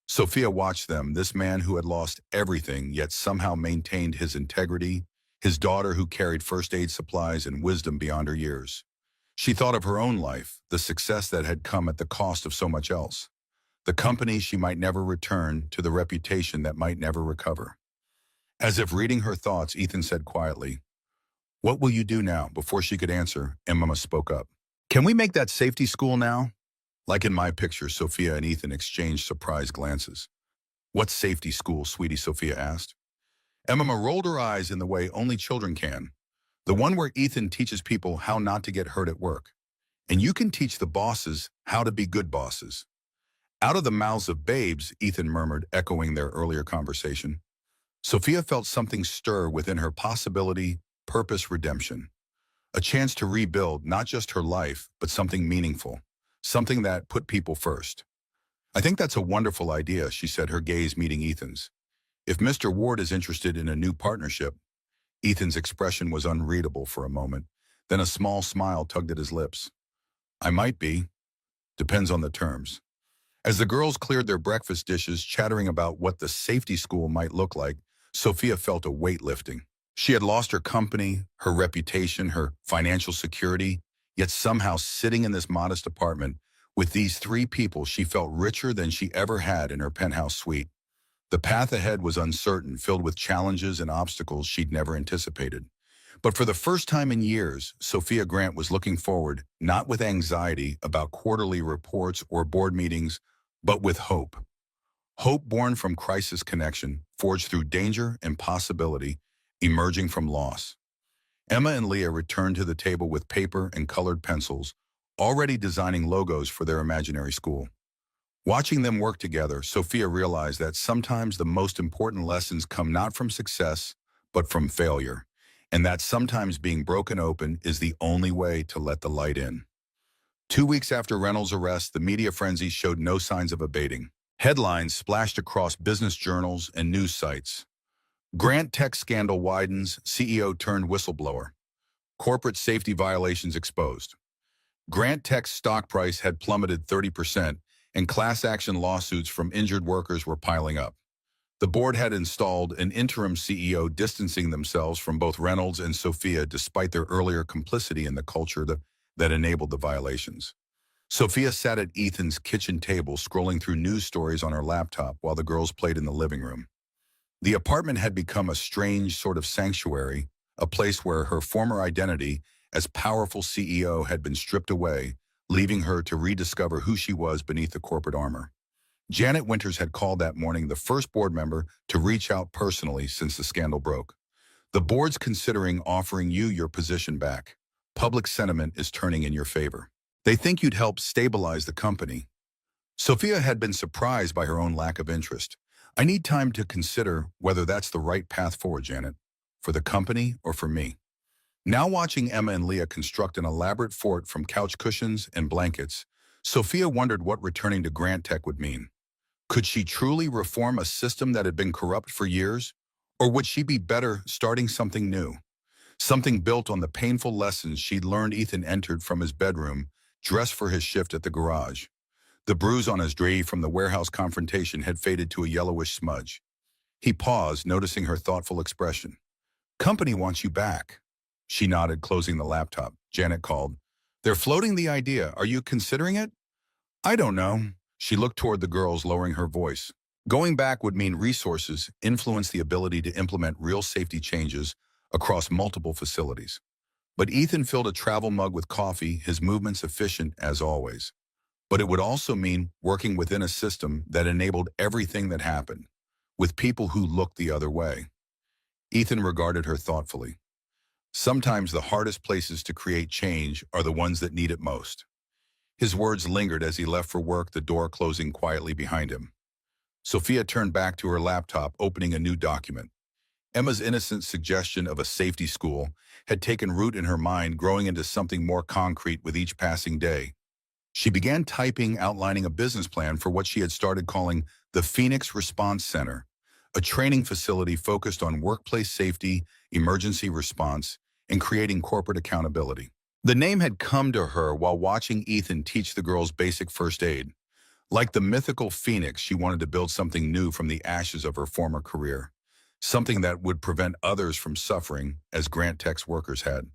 [SPEAKER 1] Sophia watched them, this man who had lost everything yet somehow maintained his integrity, his daughter who carried first aid supplies and wisdom beyond her years. She thought of her own life, the success that had come at the cost of so much else. The company she might never return to, the reputation that might never recover. As if reading her thoughts, Ethan said quietly, What will you do now? Before she could answer, Emma spoke up. Can we make that safety school now? Like in my picture, Sophia and Ethan exchanged surprised glances. What safety school, sweetie? Sophia asked. Emma rolled her eyes in the way only children can. The one where Ethan teaches people how not to get hurt at work. And you can teach the bosses how to be good bosses. Out of the mouths of babes, Ethan murmured, echoing their earlier conversation. Sophia felt something stir within her. Possibility, purpose, redemption. A chance to rebuild not just her life, but something meaningful. Something that put people first. I think that's a wonderful idea, she said, her gaze meeting Ethan's. If Mr. Ward is interested in a new partnership. Ethan's expression was unreadable for a moment. Then a small smile tugged at his lips. I might be. Depends on the terms. As the girls cleared their breakfast dishes, chattering about what the safety school might look like, Sophia felt a weight lifting. She had lost her company, her reputation, her financial security, yet somehow sitting in this modest apartment with these 3 people, she felt richer than she ever had in her penthouse suite. The path ahead was uncertain, filled with challenges and obstacles she'd never anticipated. But for the first time in years, Sophia Grant was looking forward, not with anxiety about quarterly reports or board meetings, but with hope. Hope born from crisis connection, forged through danger and possibility, emerging from loss. Emma and Leah returned to the table with paper and colored pencils, already designing logos for their imaginary school. Watching them work together, Sophia realized that sometimes the most important lessons come not from success, but from failure, and that sometimes being broken open is the only way to let the light in. 2 weeks after Reynolds' arrest, the media frenzy showed no signs of abating. Headlines splashed across business journals and news sites. Grant Tech scandal widens, CEO turned whistleblower. Corporate safety violations exposed. Grant Tech's stock price had plummeted 30%, and class action lawsuits from injured workers were piling up. The board had installed an interim CEO, distancing themselves from both Reynolds and Sophia despite their earlier complicity in the culture that enabled the violations. Sophia sat at Ethan's kitchen table scrolling through news stories on her laptop while the girls played in the living room. The apartment had become a strange sort of sanctuary, a place where her former identity as powerful CEO had been stripped away, leaving her to rediscover who she was beneath the corporate armor. Janet Winters had called that morning, the first board member to reach out personally since the scandal broke. The board's considering offering you your position back. Public sentiment is turning in your favor. They think you'd help stabilize the company. Sophia had been surprised by her own lack of interest. I need time to consider whether that's the right path forward, Janet, for the company or for me. Now watching Emma and Leah construct an elaborate fort from couch cushions and blankets, Sophia wondered what returning to Grant Tech would mean. Could she truly reform a system that had been corrupt for years? Or would she be better starting something new? Something built on the painful lessons she'd learned. Ethan entered from his bedroom, dressed for his shift at the garage. The bruise on his dress from the warehouse confrontation had faded to a yellowish smudge. He paused, noticing her thoughtful expression. Company wants you back. She nodded, closing the laptop. Janet called. They're floating the idea. Are you considering it? I don't know. She looked toward the girls, lowering her voice. Going back would mean resources, influence, the ability to implement real safety changes across multiple facilities. But Ethan filled a travel mug with coffee, his movements efficient as always. But it would also mean working within a system that enabled everything that happened, with people who looked the other way. Ethan regarded her thoughtfully. Sometimes the hardest places to create change are the ones that need it most. His words lingered as he left for work, the door closing quietly behind him. Sophia turned back to her laptop, opening a new document. Emma's innocent suggestion of a safety school had taken root in her mind, growing into something more concrete with each passing day. She began typing, outlining a business plan for what she had started calling the Phoenix Response Center, a training facility focused on workplace safety, emergency response, and creating corporate accountability. The name had come to her while watching Ethan teach the girls basic first aid. Like the mythical phoenix, she wanted to build something new from the ashes of her former career, something that would prevent others from suffering as Grant Tech's workers had.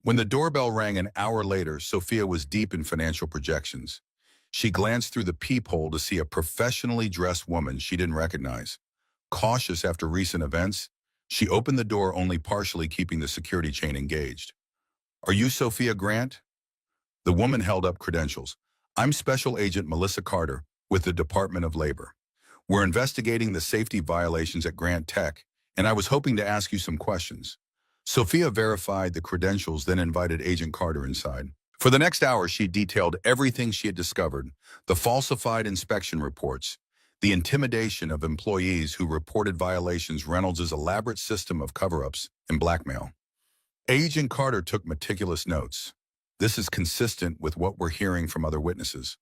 [SPEAKER 1] When the doorbell rang an hour later, Sophia was deep in financial projections. She glanced through the peephole to see a professionally dressed woman she didn't recognize. Cautious after recent events, she opened the door only partially, keeping the security chain engaged. Are you Sophia Grant? The woman held up credentials. I'm Special Agent Melissa Carter with the Department of Labor. We're investigating the safety violations at Grant Tech, and I was hoping to ask you some questions. Sophia verified the credentials, then invited Agent Carter inside. For the next hour, she detailed everything she had discovered: the falsified inspection reports, the intimidation of employees who reported violations, Reynolds' elaborate system of cover-ups, and blackmail. Agent Carter took meticulous notes. This is consistent with what we're hearing from other witnesses,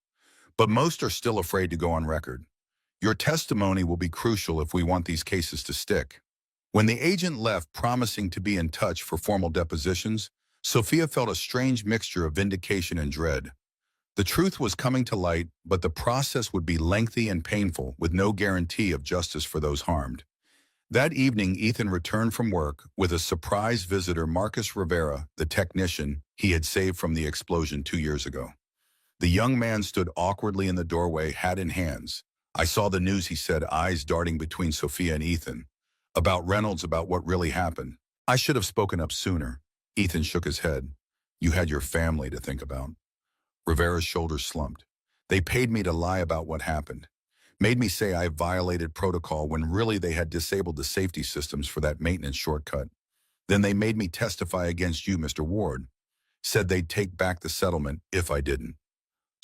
[SPEAKER 1] but most are still afraid to go on record. Your testimony will be crucial if we want these cases to stick. When the agent left, promising to be in touch for formal depositions, Sophia felt a strange mixture of vindication and dread. The truth was coming to light, but the process would be lengthy and painful, with no guarantee of justice for those harmed. That evening, Ethan returned from work with a surprise visitor, Marcus Rivera, the technician he had saved from the explosion 2 years ago. The young man stood awkwardly in the doorway, hat in hands. I saw the news, he said, eyes darting between Sophia and Ethan. About Reynolds, about what really happened. I should have spoken up sooner. Ethan shook his head. You had your family to think about. Rivera's shoulders slumped. They paid me to lie about what happened. Made me say I violated protocol when really they had disabled the safety systems for that maintenance shortcut. Then they made me testify against you, Mr. Ward. Said they'd take back the settlement if I didn't.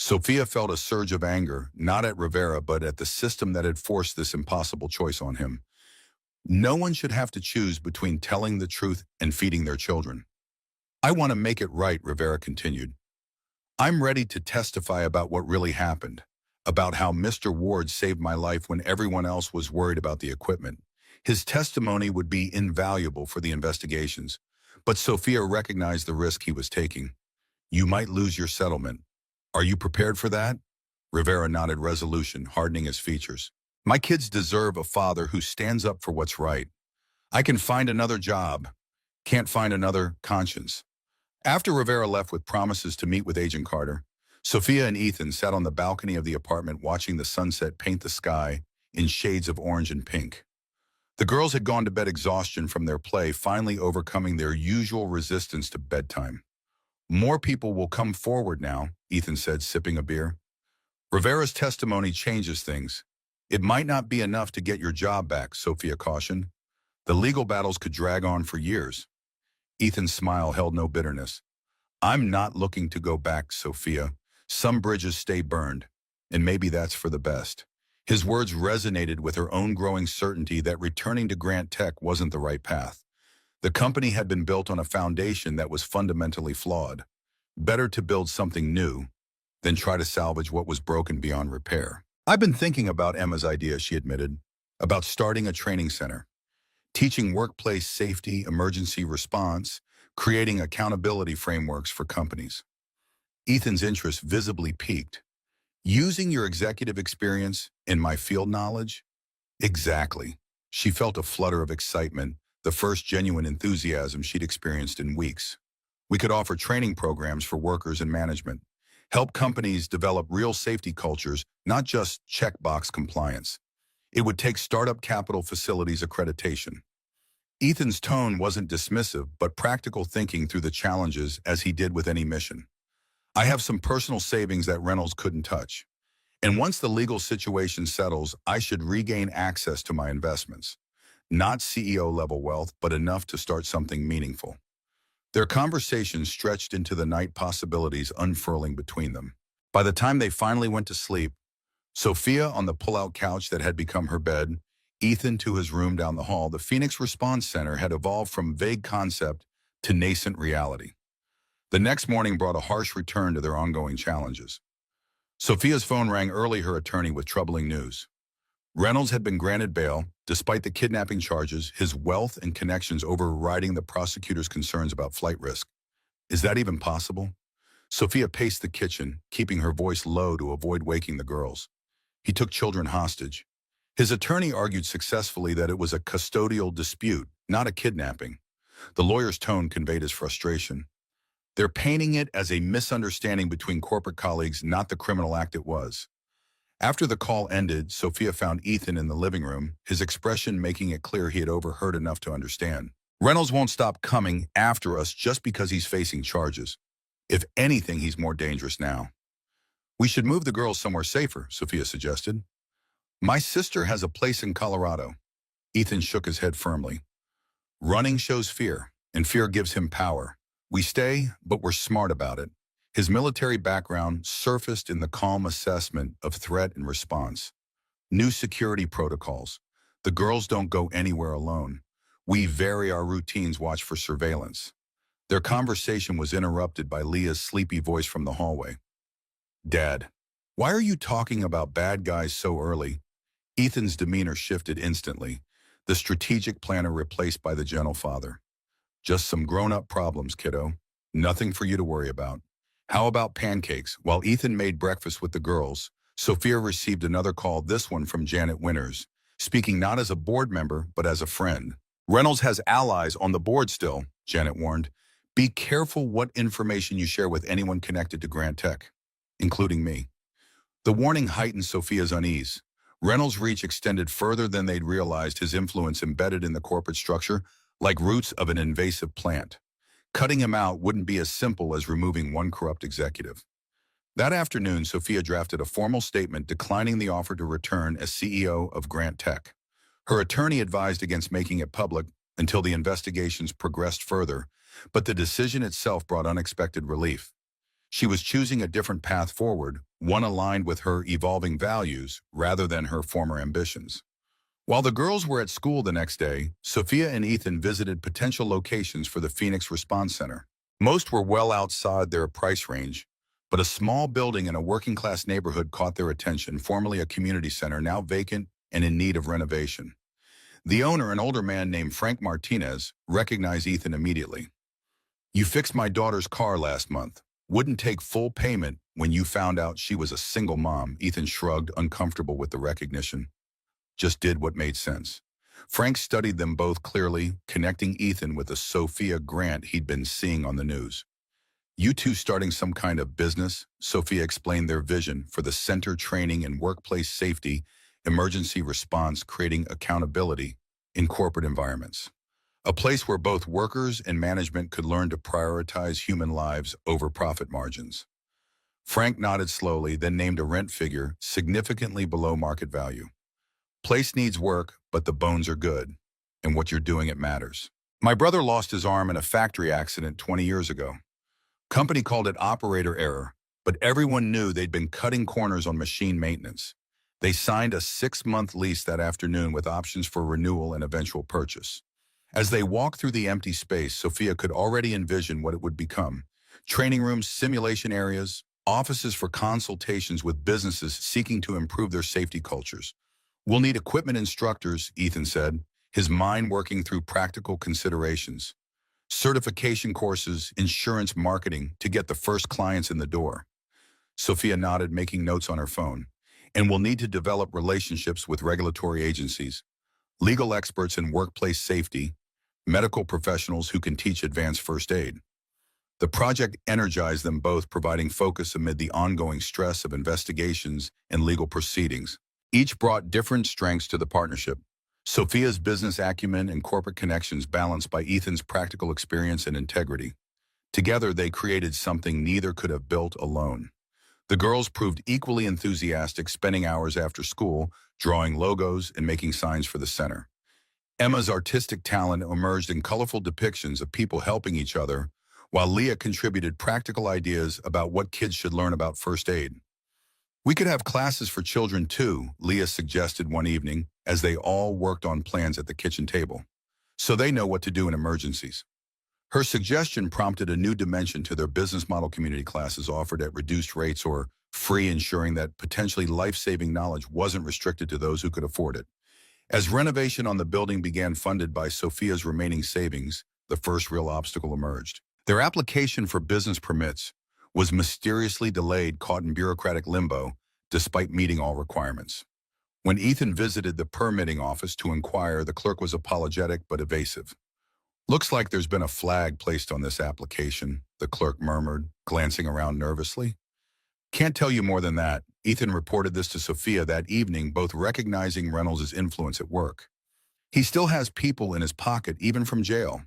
[SPEAKER 1] Sophia felt a surge of anger, not at Rivera, but at the system that had forced this impossible choice on him. No one should have to choose between telling the truth and feeding their children. I want to make it right, Rivera continued. I'm ready to testify about what really happened, about how Mr. Ward saved my life when everyone else was worried about the equipment. His testimony would be invaluable for the investigations, but Sophia recognized the risk he was taking. You might lose your settlement. Are you prepared for that? Rivera nodded resolution, hardening his features. My kids deserve a father who stands up for what's right. I can find another job, can't find another conscience. After Rivera left with promises to meet with Agent Carter, Sophia and Ethan sat on the balcony of the apartment watching the sunset paint the sky in shades of orange and pink. The girls had gone to bed exhaustion from their play, finally overcoming their usual resistance to bedtime. More people will come forward now, Ethan said, sipping a beer. Rivera's testimony changes things. It might not be enough to get your job back, Sophia cautioned. The legal battles could drag on for years. Ethan's smile held no bitterness. I'm not looking to go back, Sophia. Some bridges stay burned, and maybe that's for the best. His words resonated with her own growing certainty that returning to Grant Tech wasn't the right path. The company had been built on a foundation that was fundamentally flawed. Better to build something new than try to salvage what was broken beyond repair. I've been thinking about Emma's idea, she admitted, about starting a training center, teaching workplace safety, emergency response, creating accountability frameworks for companies. Ethan's interest visibly piqued. Using your executive experience and my field knowledge? Exactly. She felt a flutter of excitement, the first genuine enthusiasm she'd experienced in weeks. We could offer training programs for workers and management, help companies develop real safety cultures, not just checkbox compliance. It would take startup capital facilities accreditation. Ethan's tone wasn't dismissive, but practical thinking through the challenges as he did with any mission. I have some personal savings that Reynolds couldn't touch. And once the legal situation settles, I should regain access to my investments. Not CEO-level wealth, but enough to start something meaningful. Their conversation stretched into the night, possibilities unfurling between them. By the time they finally went to sleep, Sophia on the pull-out couch that had become her bed, Ethan to his room down the hall, the Phoenix Response Center had evolved from vague concept to nascent reality. The next morning brought a harsh return to their ongoing challenges. Sophia's phone rang early, her attorney, with troubling news. Reynolds had been granted bail, despite the kidnapping charges, his wealth and connections overriding the prosecutor's concerns about flight risk. Is that even possible? Sophia paced the kitchen, keeping her voice low to avoid waking the girls. He took children hostage. His attorney argued successfully that it was a custodial dispute, not a kidnapping. The lawyer's tone conveyed his frustration. They're painting it as a misunderstanding between corporate colleagues, not the criminal act it was. After the call ended, Sophia found Ethan in the living room, his expression making it clear he had overheard enough to understand. Reynolds won't stop coming after us just because he's facing charges. If anything, he's more dangerous now. We should move the girls somewhere safer, Sophia suggested. My sister has a place in Colorado. Ethan shook his head firmly. Running shows fear, and fear gives him power. We stay, but we're smart about it. His military background surfaced in the calm assessment of threat and response. New security protocols. The girls don't go anywhere alone. We vary our routines, watch for surveillance. Their conversation was interrupted by Leah's sleepy voice from the hallway. Dad, why are you talking about bad guys so early? Ethan's demeanor shifted instantly, the strategic planner replaced by the gentle father. Just some grown-up problems, kiddo. Nothing for you to worry about. How about pancakes? While Ethan made breakfast with the girls, Sophia received another call, this one from Janet Winters, speaking not as a board member, but as a friend. Reynolds has allies on the board still, Janet warned. Be careful what information you share with anyone connected to Grant Tech, including me. The warning heightened Sophia's unease. Reynolds' reach extended further than they'd realized, his influence embedded in the corporate structure like roots of an invasive plant. Cutting him out wouldn't be as simple as removing one corrupt executive. That afternoon, Sophia drafted a formal statement declining the offer to return as CEO of Grant Tech. Her attorney advised against making it public until the investigations progressed further, but the decision itself brought unexpected relief. She was choosing a different path forward, one aligned with her evolving values rather than her former ambitions. While the girls were at school the next day, Sophia and Ethan visited potential locations for the Phoenix Response Center. Most were well outside their price range, but a small building in a working-class neighborhood caught their attention, formerly a community center, now vacant and in need of renovation. The owner, an older man named Frank Martinez, recognized Ethan immediately. "You fixed my daughter's car last month. Wouldn't take full payment when you found out she was a single mom." Ethan shrugged, uncomfortable with the recognition. Just did what made sense. Frank studied them both clearly, connecting Ethan with the Sophia Grant he'd been seeing on the news. "You two starting some kind of business?" Sophia explained their vision for the center, training in workplace safety, emergency response, creating accountability in corporate environments. A place where both workers and management could learn to prioritize human lives over profit margins. Frank nodded slowly, then named a rent figure significantly below market value. "Place needs work, but the bones are good, and what you're doing, it matters. My brother lost his arm in a factory accident 20 years ago. Company called it operator error, but everyone knew they'd been cutting corners on machine maintenance. They signed a 6-month lease that afternoon with options for renewal and eventual purchase. As they walked through the empty space, Sophia could already envision what it would become. Training rooms, simulation areas, offices for consultations with businesses seeking to improve their safety cultures. "We'll need equipment instructors," Ethan said, his mind working through practical considerations. "Certification courses, insurance, marketing to get the first clients in the door." Sophia nodded, making notes on her phone. "And we'll need to develop relationships with regulatory agencies, legal experts in workplace safety, medical professionals who can teach advanced first aid." The project energized them both, providing focus amid the ongoing stress of investigations and legal proceedings. Each brought different strengths to the partnership. Sophia's business acumen and corporate connections balanced by Ethan's practical experience and integrity. Together, they created something neither could have built alone. The girls proved equally enthusiastic, spending hours after school, drawing logos and making signs for the center. Emma's artistic talent emerged in colorful depictions of people helping each other, while Leah contributed practical ideas about what kids should learn about first aid. "We could have classes for children too," Leah suggested one evening as they all worked on plans at the kitchen table, "so they know what to do in emergencies." Her suggestion prompted a new dimension to their business model: community classes offered at reduced rates or free, ensuring that potentially life-saving knowledge wasn't restricted to those who could afford it. As renovation on the building began, funded by Sophia's remaining savings, the first real obstacle emerged. Their application for business permits was mysteriously delayed, caught in bureaucratic limbo, despite meeting all requirements. When Ethan visited the permitting office to inquire, the clerk was apologetic but evasive. "Looks like there's been a flag placed on this application," the clerk murmured, glancing around nervously. "Can't tell you more than that." Ethan reported this to Sophia that evening, both recognizing Reynolds' influence at work. "He still has people in his pocket, even from jail.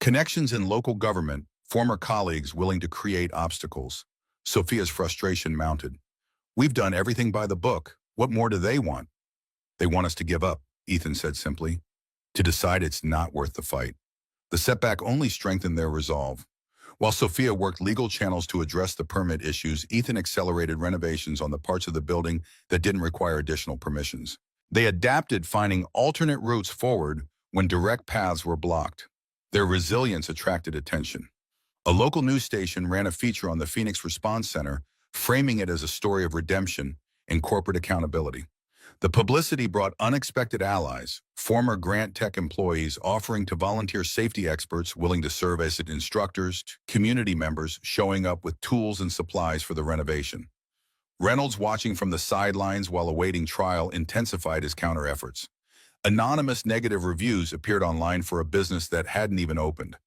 [SPEAKER 1] Connections in local government, former colleagues willing to create obstacles." Sophia's frustration mounted. "We've done everything by the book. What more do they want?" "They want us to give up," Ethan said simply. "To decide it's not worth the fight." The setback only strengthened their resolve. While Sophia worked legal channels to address the permit issues, Ethan accelerated renovations on the parts of the building that didn't require additional permissions. They adapted, finding alternate routes forward when direct paths were blocked. Their resilience attracted attention. A local news station ran a feature on the Phoenix Response Center, framing it as a story of redemption and corporate accountability. The publicity brought unexpected allies, former Grant Tech employees offering to volunteer, safety experts willing to serve as instructors, community members showing up with tools and supplies for the renovation. Reynolds, watching from the sidelines while awaiting trial, intensified his counter efforts. Anonymous negative reviews appeared online for a business that hadn't even opened.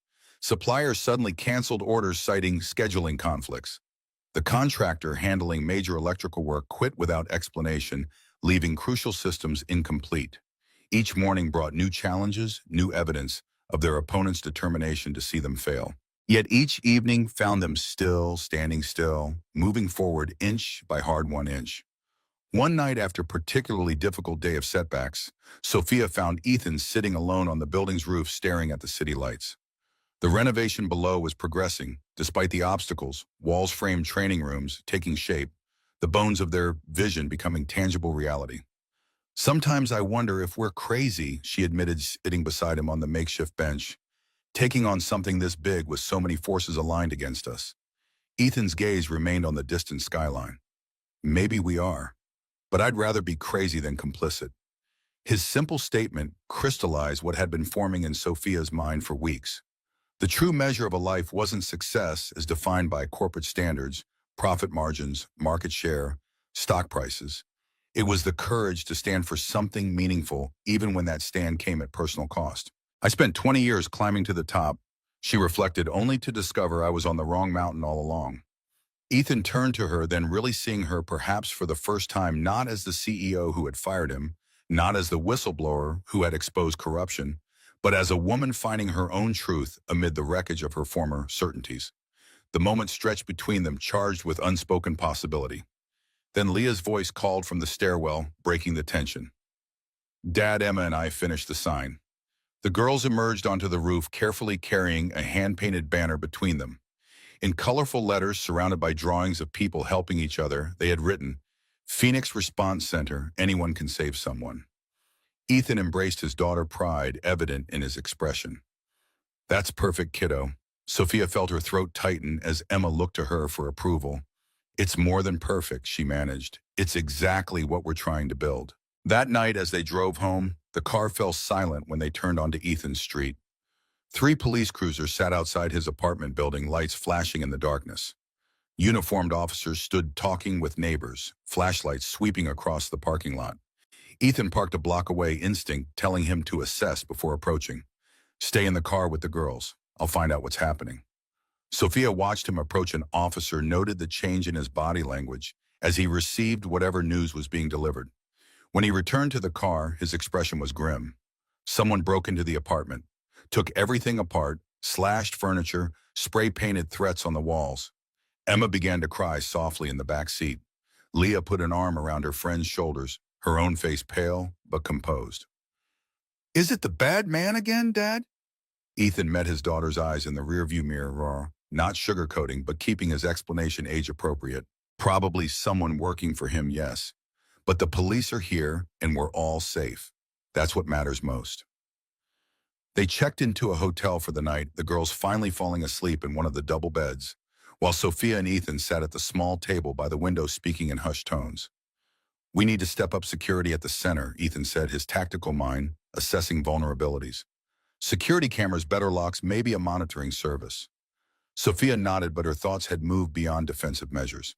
[SPEAKER 1] Suppliers suddenly canceled orders, citing scheduling conflicts. The contractor handling major electrical work quit without explanation, leaving crucial systems incomplete. Each morning brought new challenges, new evidence of their opponent's determination to see them fail. Yet each evening found them still, standing still, moving forward inch by hard-won inch. One night, after a particularly difficult day of setbacks, Sophia found Ethan sitting alone on the building's roof, staring at the city lights. The renovation below was progressing, Despite the obstacles, walls framed training rooms taking shape, the bones of their vision becoming tangible reality. Sometimes I wonder if we're crazy, she admitted, sitting beside him on the makeshift bench, taking on something this big with so many forces aligned against us. Ethan's gaze remained on the distant skyline. Maybe we are, but I'd rather be crazy than complicit. His simple statement crystallized what had been forming in Sophia's mind for weeks. The true measure of a life wasn't success as defined by corporate standards, profit margins, market share, stock prices. It was the courage to stand for something meaningful, even when that stand came at personal cost. I spent 20 years climbing to the top, she reflected, only to discover I was on the wrong mountain all along. Ethan turned to her, then really seeing her perhaps for the first time, not as the CEO who had fired him, not as the whistleblower who had exposed corruption, but as a woman finding her own truth amid the wreckage of her former certainties. The moment stretched between them, charged with unspoken possibility. Then Leah's voice called from the stairwell, breaking the tension. Dad, Emma, and I finished the sign. The girls emerged onto the roof, carefully carrying a hand-painted banner between them. In colorful letters surrounded by drawings of people helping each other, they had written, Phoenix Response Center, anyone can save someone. Ethan embraced his daughter, pride evident in his expression. That's perfect, kiddo. Sophia felt her throat tighten as Emma looked to her for approval. It's more than perfect, she managed. It's exactly what we're trying to build. That night, as they drove home, the car fell silent when they turned onto Ethan's street. 3 police cruisers sat outside his apartment building, lights flashing in the darkness. Uniformed officers stood talking with neighbors, flashlights sweeping across the parking lot. Ethan parked a block away, instinct telling him to assess before approaching. Stay in the car with the girls. I'll find out what's happening. Sophia watched him approach an officer, noted the change in his body language as he received whatever news was being delivered. When he returned to the car, his expression was grim. Someone broke into the apartment, took everything apart, slashed furniture, spray-painted threats on the walls. Emma began to cry softly in the back seat. Leah put an arm around her friend's shoulders, her own face pale but composed. Is it the bad man again, Dad? Ethan met his daughter's eyes in the rearview mirror, not sugarcoating but keeping his explanation age-appropriate. Probably someone working for him, yes. But the police are here and we're all safe. That's what matters most. They checked into a hotel for the night, the girls finally falling asleep in one of the double beds, while Sophia and Ethan sat at the small table by the window speaking in hushed tones. We need to step up security at the center, Ethan said, his tactical mind assessing vulnerabilities. Security cameras, better locks, maybe a monitoring service. Sophia nodded, but her thoughts had moved beyond defensive measures.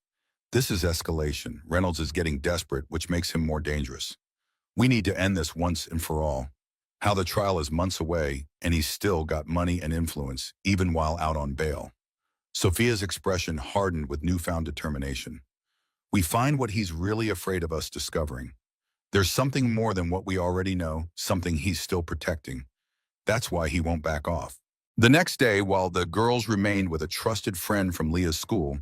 [SPEAKER 1] This is escalation. Reynolds is getting desperate, which makes him more dangerous. We need to end this once and for all. How the trial is months away, and he's still got money and influence, even while out on bail. Sophia's expression hardened with newfound determination. We find what he's really afraid of us discovering. There's something more than what we already know, something he's still protecting. That's why he won't back off. The next day, while the girls remained with a trusted friend from Leah's school,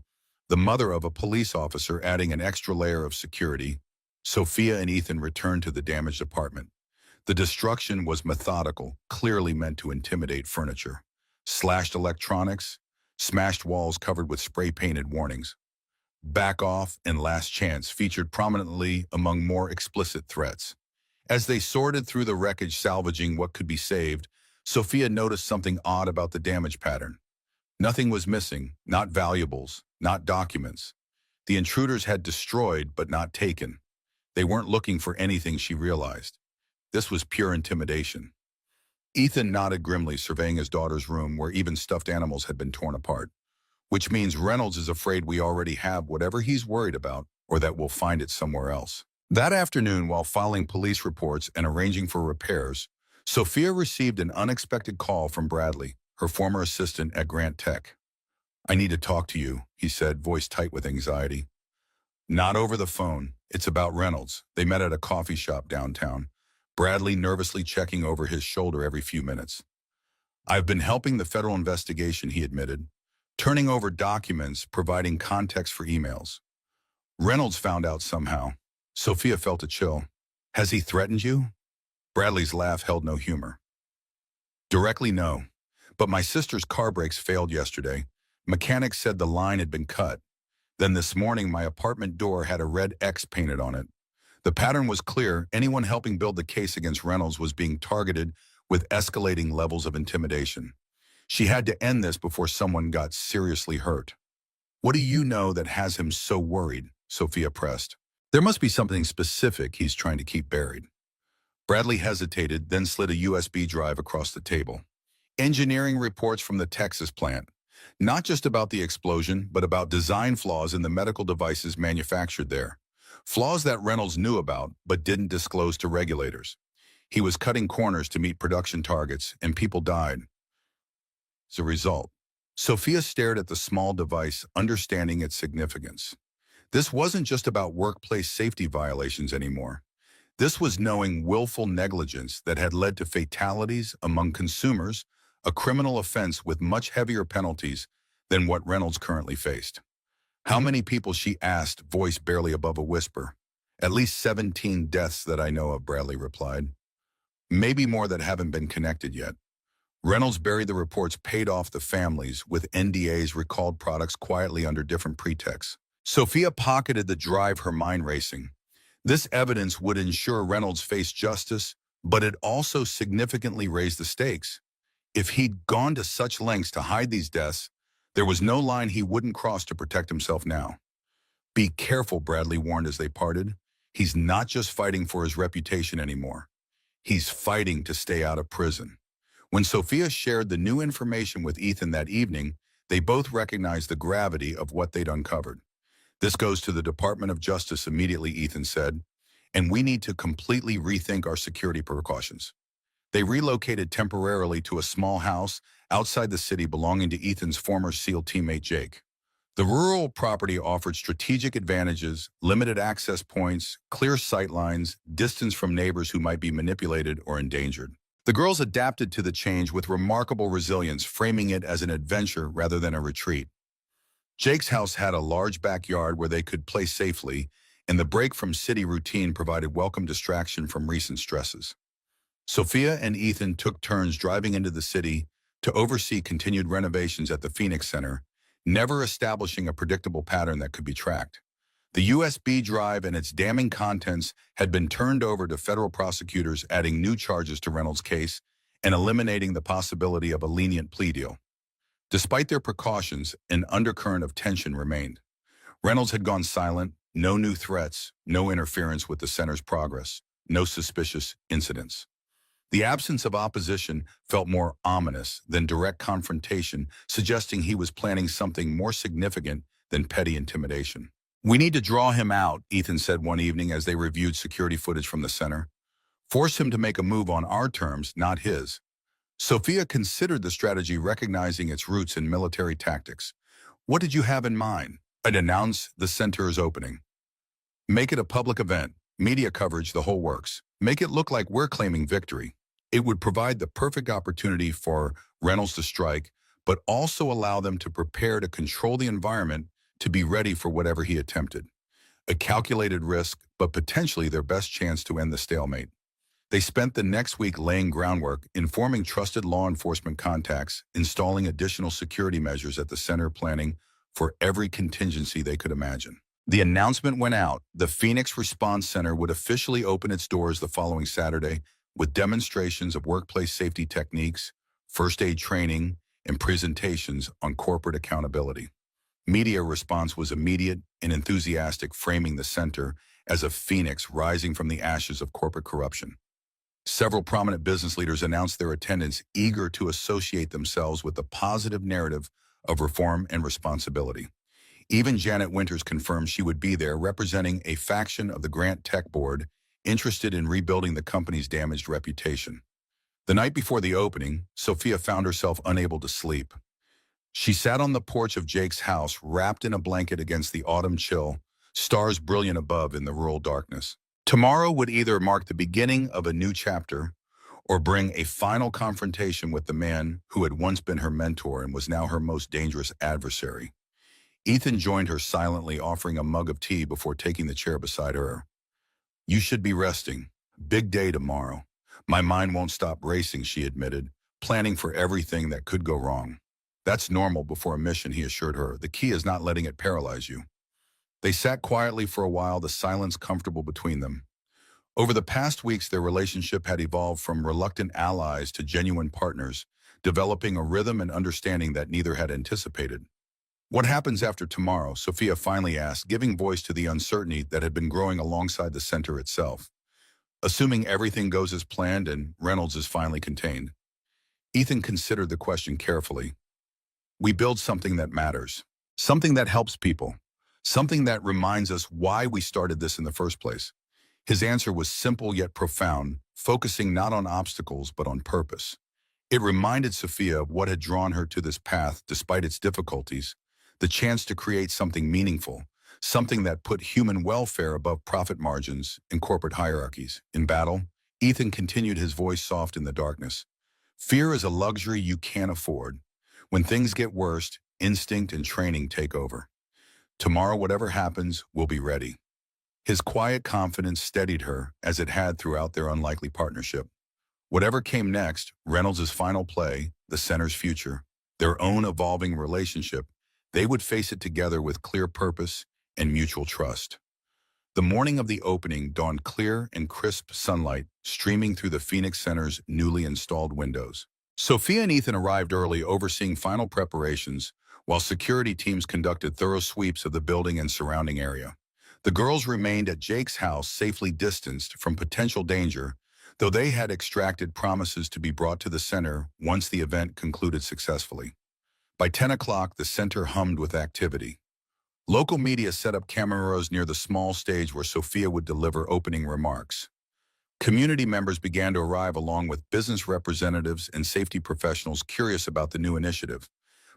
[SPEAKER 1] the mother of a police officer adding an extra layer of security, Sophia and Ethan returned to the damaged apartment. The destruction was methodical, clearly meant to intimidate furniture. Slashed electronics, smashed walls covered with spray-painted warnings. Back off and last chance featured prominently among more explicit threats. As they sorted through the wreckage, salvaging what could be saved, Sophia noticed something odd about the damage pattern. Nothing was missing, not valuables, not documents. The intruders had destroyed but not taken. They weren't looking for anything, she realized. This was pure intimidation. Ethan nodded grimly, surveying his daughter's room where even stuffed animals had been torn apart. Which means Reynolds is afraid we already have whatever he's worried about, or that we'll find it somewhere else. That afternoon, while filing police reports and arranging for repairs, Sophia received an unexpected call from Bradley, her former assistant at Grant Tech. I need to talk to you, he said, voice tight with anxiety. Not over the phone. It's about Reynolds. They met at a coffee shop downtown, Bradley nervously checking over his shoulder every few minutes. I've been helping the federal investigation, he admitted, turning over documents, providing context for emails. Reynolds found out somehow. Sophia felt a chill. Has he threatened you? Bradley's laugh held no humor. Directly, no. But my sister's car brakes failed yesterday. Mechanics said the line had been cut. Then this morning, my apartment door had a red X painted on it. The pattern was clear. Anyone helping build the case against Reynolds was being targeted with escalating levels of intimidation. She had to end this before someone got seriously hurt. What do you know that has him so worried? Sophia pressed. There must be something specific he's trying to keep buried. Bradley hesitated, then slid a USB drive across the table. Engineering reports from the Texas plant. Not just about the explosion, but about design flaws in the medical devices manufactured there. Flaws that Reynolds knew about, but didn't disclose to regulators. He was cutting corners to meet production targets, and people died. As a result, Sophia stared at the small device, understanding its significance. This wasn't just about workplace safety violations anymore. This was knowing willful negligence that had led to fatalities among consumers, a criminal offense with much heavier penalties than what Reynolds currently faced. How many people, she asked, voice barely above a whisper. At least 17 deaths that I know of, Bradley replied. Maybe more that haven't been connected yet. Reynolds buried the reports, paid off the families with NDAs, recalled products quietly under different pretexts. Sophia pocketed the drive, her mind racing. This evidence would ensure Reynolds faced justice, but it also significantly raised the stakes. If he'd gone to such lengths to hide these deaths, there was no line he wouldn't cross to protect himself now. Be careful, Bradley warned as they parted. He's not just fighting for his reputation anymore. He's fighting to stay out of prison. When Sophia shared the new information with Ethan that evening, they both recognized the gravity of what they'd uncovered. This goes to the Department of Justice immediately, Ethan said, and we need to completely rethink our security precautions. They relocated temporarily to a small house outside the city belonging to Ethan's former SEAL teammate Jake. The rural property offered strategic advantages, limited access points, clear sight lines, distance from neighbors who might be manipulated or endangered. The girls adapted to the change with remarkable resilience, framing it as an adventure rather than a retreat. Jake's house had a large backyard where they could play safely, and the break from city routine provided welcome distraction from recent stresses. Sophia and Ethan took turns driving into the city to oversee continued renovations at the Phoenix Center, never establishing a predictable pattern that could be tracked. The USB drive and its damning contents had been turned over to federal prosecutors, adding new charges to Reynolds' case and eliminating the possibility of a lenient plea deal. Despite their precautions, an undercurrent of tension remained. Reynolds had gone silent, no new threats, no interference with the center's progress, no suspicious incidents. The absence of opposition felt more ominous than direct confrontation, suggesting he was planning something more significant than petty intimidation. We need to draw him out, Ethan said one evening as they reviewed security footage from the center. Force him to make a move on our terms, not his. Sophia considered the strategy, recognizing its roots in military tactics. What did you have in mind? I'd announce the center's opening. Make it a public event, media coverage, the whole works. Make it look like we're claiming victory. It would provide the perfect opportunity for Reynolds to strike, but also allow them to prepare to control the environment to be ready for whatever he attempted. A calculated risk, but potentially their best chance to end the stalemate. They spent the next week laying groundwork, informing trusted law enforcement contacts, installing additional security measures at the center, planning for every contingency they could imagine. The announcement went out. The Phoenix Response Center would officially open its doors the following Saturday with demonstrations of workplace safety techniques, first aid training, and presentations on corporate accountability. Media response was immediate and enthusiastic, framing the center as a phoenix rising from the ashes of corporate corruption. Several prominent business leaders announced their attendance, eager to associate themselves with the positive narrative of reform and responsibility. Even Janet Winters confirmed she would be there, representing a faction of the Grant Tech Board interested in rebuilding the company's damaged reputation. The night before the opening, Sophia found herself unable to sleep. She sat on the porch of Jake's house, wrapped in a blanket against the autumn chill, stars brilliant above in the rural darkness. Tomorrow would either mark the beginning of a new chapter or bring a final confrontation with the man who had once been her mentor and was now her most dangerous adversary. Ethan joined her silently, offering a mug of tea before taking the chair beside her. You should be resting. Big day tomorrow. My mind won't stop racing, she admitted, planning for everything that could go wrong. That's normal before a mission, he assured her. The key is not letting it paralyze you. They sat quietly for a while, the silence comfortable between them. Over the past weeks, their relationship had evolved from reluctant allies to genuine partners, developing a rhythm and understanding that neither had anticipated. What happens after tomorrow? Sophia finally asked, giving voice to the uncertainty that had been growing alongside the center itself. Assuming everything goes as planned and Reynolds is finally contained. Ethan considered the question carefully. We build something that matters, something that helps people, something that reminds us why we started this in the first place. His answer was simple yet profound, focusing not on obstacles but on purpose. It reminded Sophia of what had drawn her to this path despite its difficulties, the chance to create something meaningful, something that put human welfare above profit margins and corporate hierarchies. In battle, Ethan continued, his voice soft in the darkness. Fear is a luxury you can't afford. When things get worse, instinct and training take over. Tomorrow, whatever happens, we'll be ready. His quiet confidence steadied her, as it had throughout their unlikely partnership. Whatever came next, Reynolds' final play, the center's future, their own evolving relationship, they would face it together with clear purpose and mutual trust. The morning of the opening dawned clear and crisp sunlight streaming through the Phoenix Center's newly installed windows. Sophia and Ethan arrived early, overseeing final preparations, while security teams conducted thorough sweeps of the building and surrounding area. The girls remained at Jake's house, safely distanced from potential danger, though they had extracted promises to be brought to the center once the event concluded successfully. By 10 o'clock, the center hummed with activity. Local media set up cameras near the small stage where Sophia would deliver opening remarks. Community members began to arrive along with business representatives and safety professionals curious about the new initiative.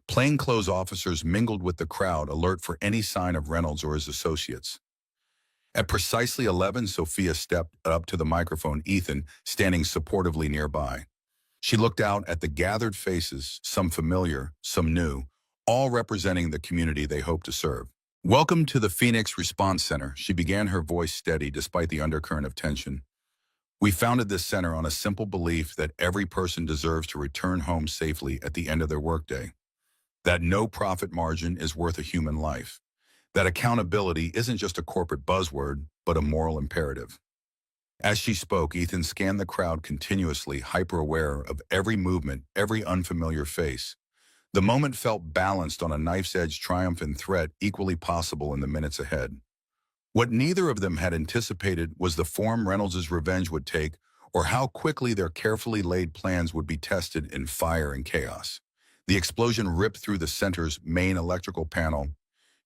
[SPEAKER 1] Plainclothes officers mingled with the crowd, alert for any sign of Reynolds or his associates. At precisely 11, Sophia stepped up to the microphone, Ethan standing supportively nearby. She looked out at the gathered faces, some familiar, some new, all representing the community they hoped to serve. Welcome to the Phoenix Response Center, she began, her voice steady despite the undercurrent of tension. We founded this center on a simple belief that every person deserves to return home safely at the end of their workday. That no profit margin is worth a human life. That accountability isn't just a corporate buzzword, but a moral imperative. As she spoke, Ethan scanned the crowd continuously, hyper-aware of every movement, every unfamiliar face. The moment felt balanced on a knife's edge, triumph and threat equally possible in the minutes ahead. What neither of them had anticipated was the form Reynolds' revenge would take, or how quickly their carefully laid plans would be tested in fire and chaos. The explosion ripped through the center's main electrical panel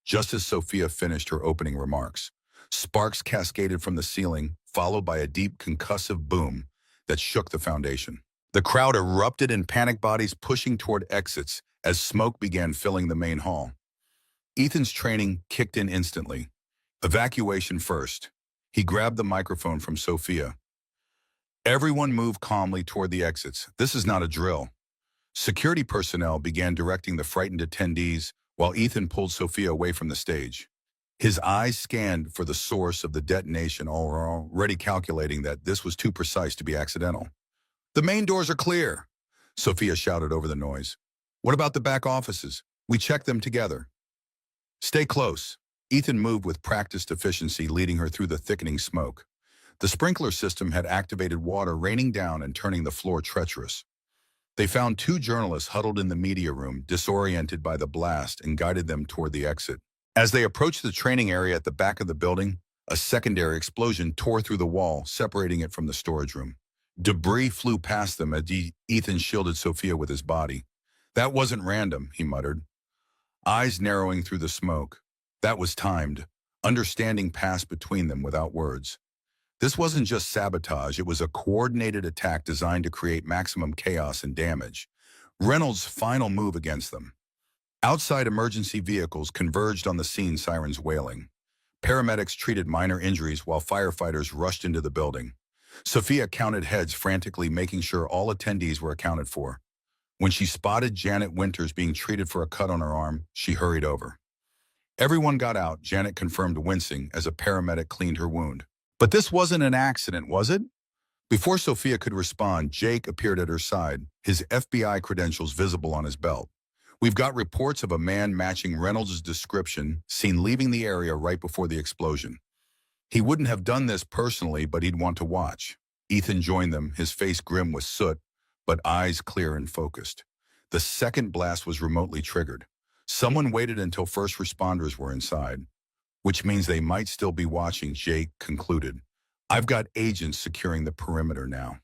[SPEAKER 1] just as Sophia finished her opening remarks. Sparks cascaded from the ceiling, followed by a deep concussive boom that shook the foundation. The crowd erupted in panic, bodies pushing toward exits as smoke began filling the main hall. Ethan's training kicked in instantly. Evacuation first. He grabbed the microphone from Sophia. Everyone moved calmly toward the exits. This is not a drill. Security personnel began directing the frightened attendees while Ethan pulled Sophia away from the stage. His eyes scanned for the source of the detonation, already calculating that this was too precise to be accidental. The main doors are clear, Sophia shouted over the noise. What about the back offices? We checked them together. Stay close. Ethan moved with practiced efficiency, leading her through the thickening smoke. The sprinkler system had activated water raining down and turning the floor treacherous. They found two journalists huddled in the media room, disoriented by the blast, and guided them toward the exit. As they approached the training area at the back of the building, a secondary explosion tore through the wall, separating it from the storage room. Debris flew past them as Ethan shielded Sophia with his body. That wasn't random, he muttered, eyes narrowing through the smoke. That was timed. Understanding passed between them without words. This wasn't just sabotage, it was a coordinated attack designed to create maximum chaos and damage. Reynolds' final move against them. Outside, emergency vehicles converged on the scene, sirens wailing. Paramedics treated minor injuries while firefighters rushed into the building. Sophia counted heads frantically, making sure all attendees were accounted for. When she spotted Janet Winters being treated for a cut on her arm, she hurried over. Everyone got out, Janet confirmed, wincing as a paramedic cleaned her wound. But this wasn't an accident, was it? Before Sophia could respond, Jake appeared at her side, his FBI credentials visible on his belt. We've got reports of a man matching Reynolds' description seen leaving the area right before the explosion. He wouldn't have done this personally, but he'd want to watch. Ethan joined them, his face grim with soot, but eyes clear and focused. The second blast was remotely triggered. Someone waited until first responders were inside, which means they might still be watching, Jake concluded. I've got agents securing the perimeter now.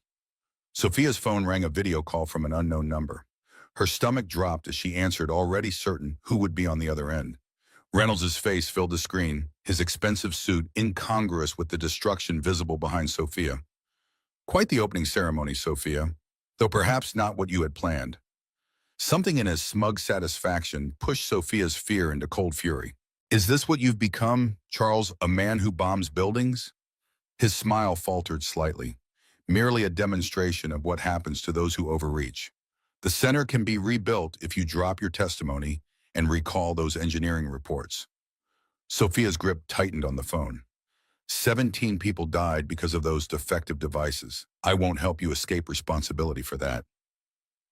[SPEAKER 1] Sophia's phone rang, a video call from an unknown number. Her stomach dropped as she answered, already certain who would be on the other end. Reynolds' face filled the screen, his expensive suit incongruous with the destruction visible behind Sophia. Quite the opening ceremony, Sophia, though perhaps not what you had planned. Something in his smug satisfaction pushed Sophia's fear into cold fury. Is this what you've become, Charles, a man who bombs buildings? His smile faltered slightly, merely a demonstration of what happens to those who overreach. The center can be rebuilt if you drop your testimony and recall those engineering reports. Sophia's grip tightened on the phone. 17 people died because of those defective devices. I won't help you escape responsibility for that.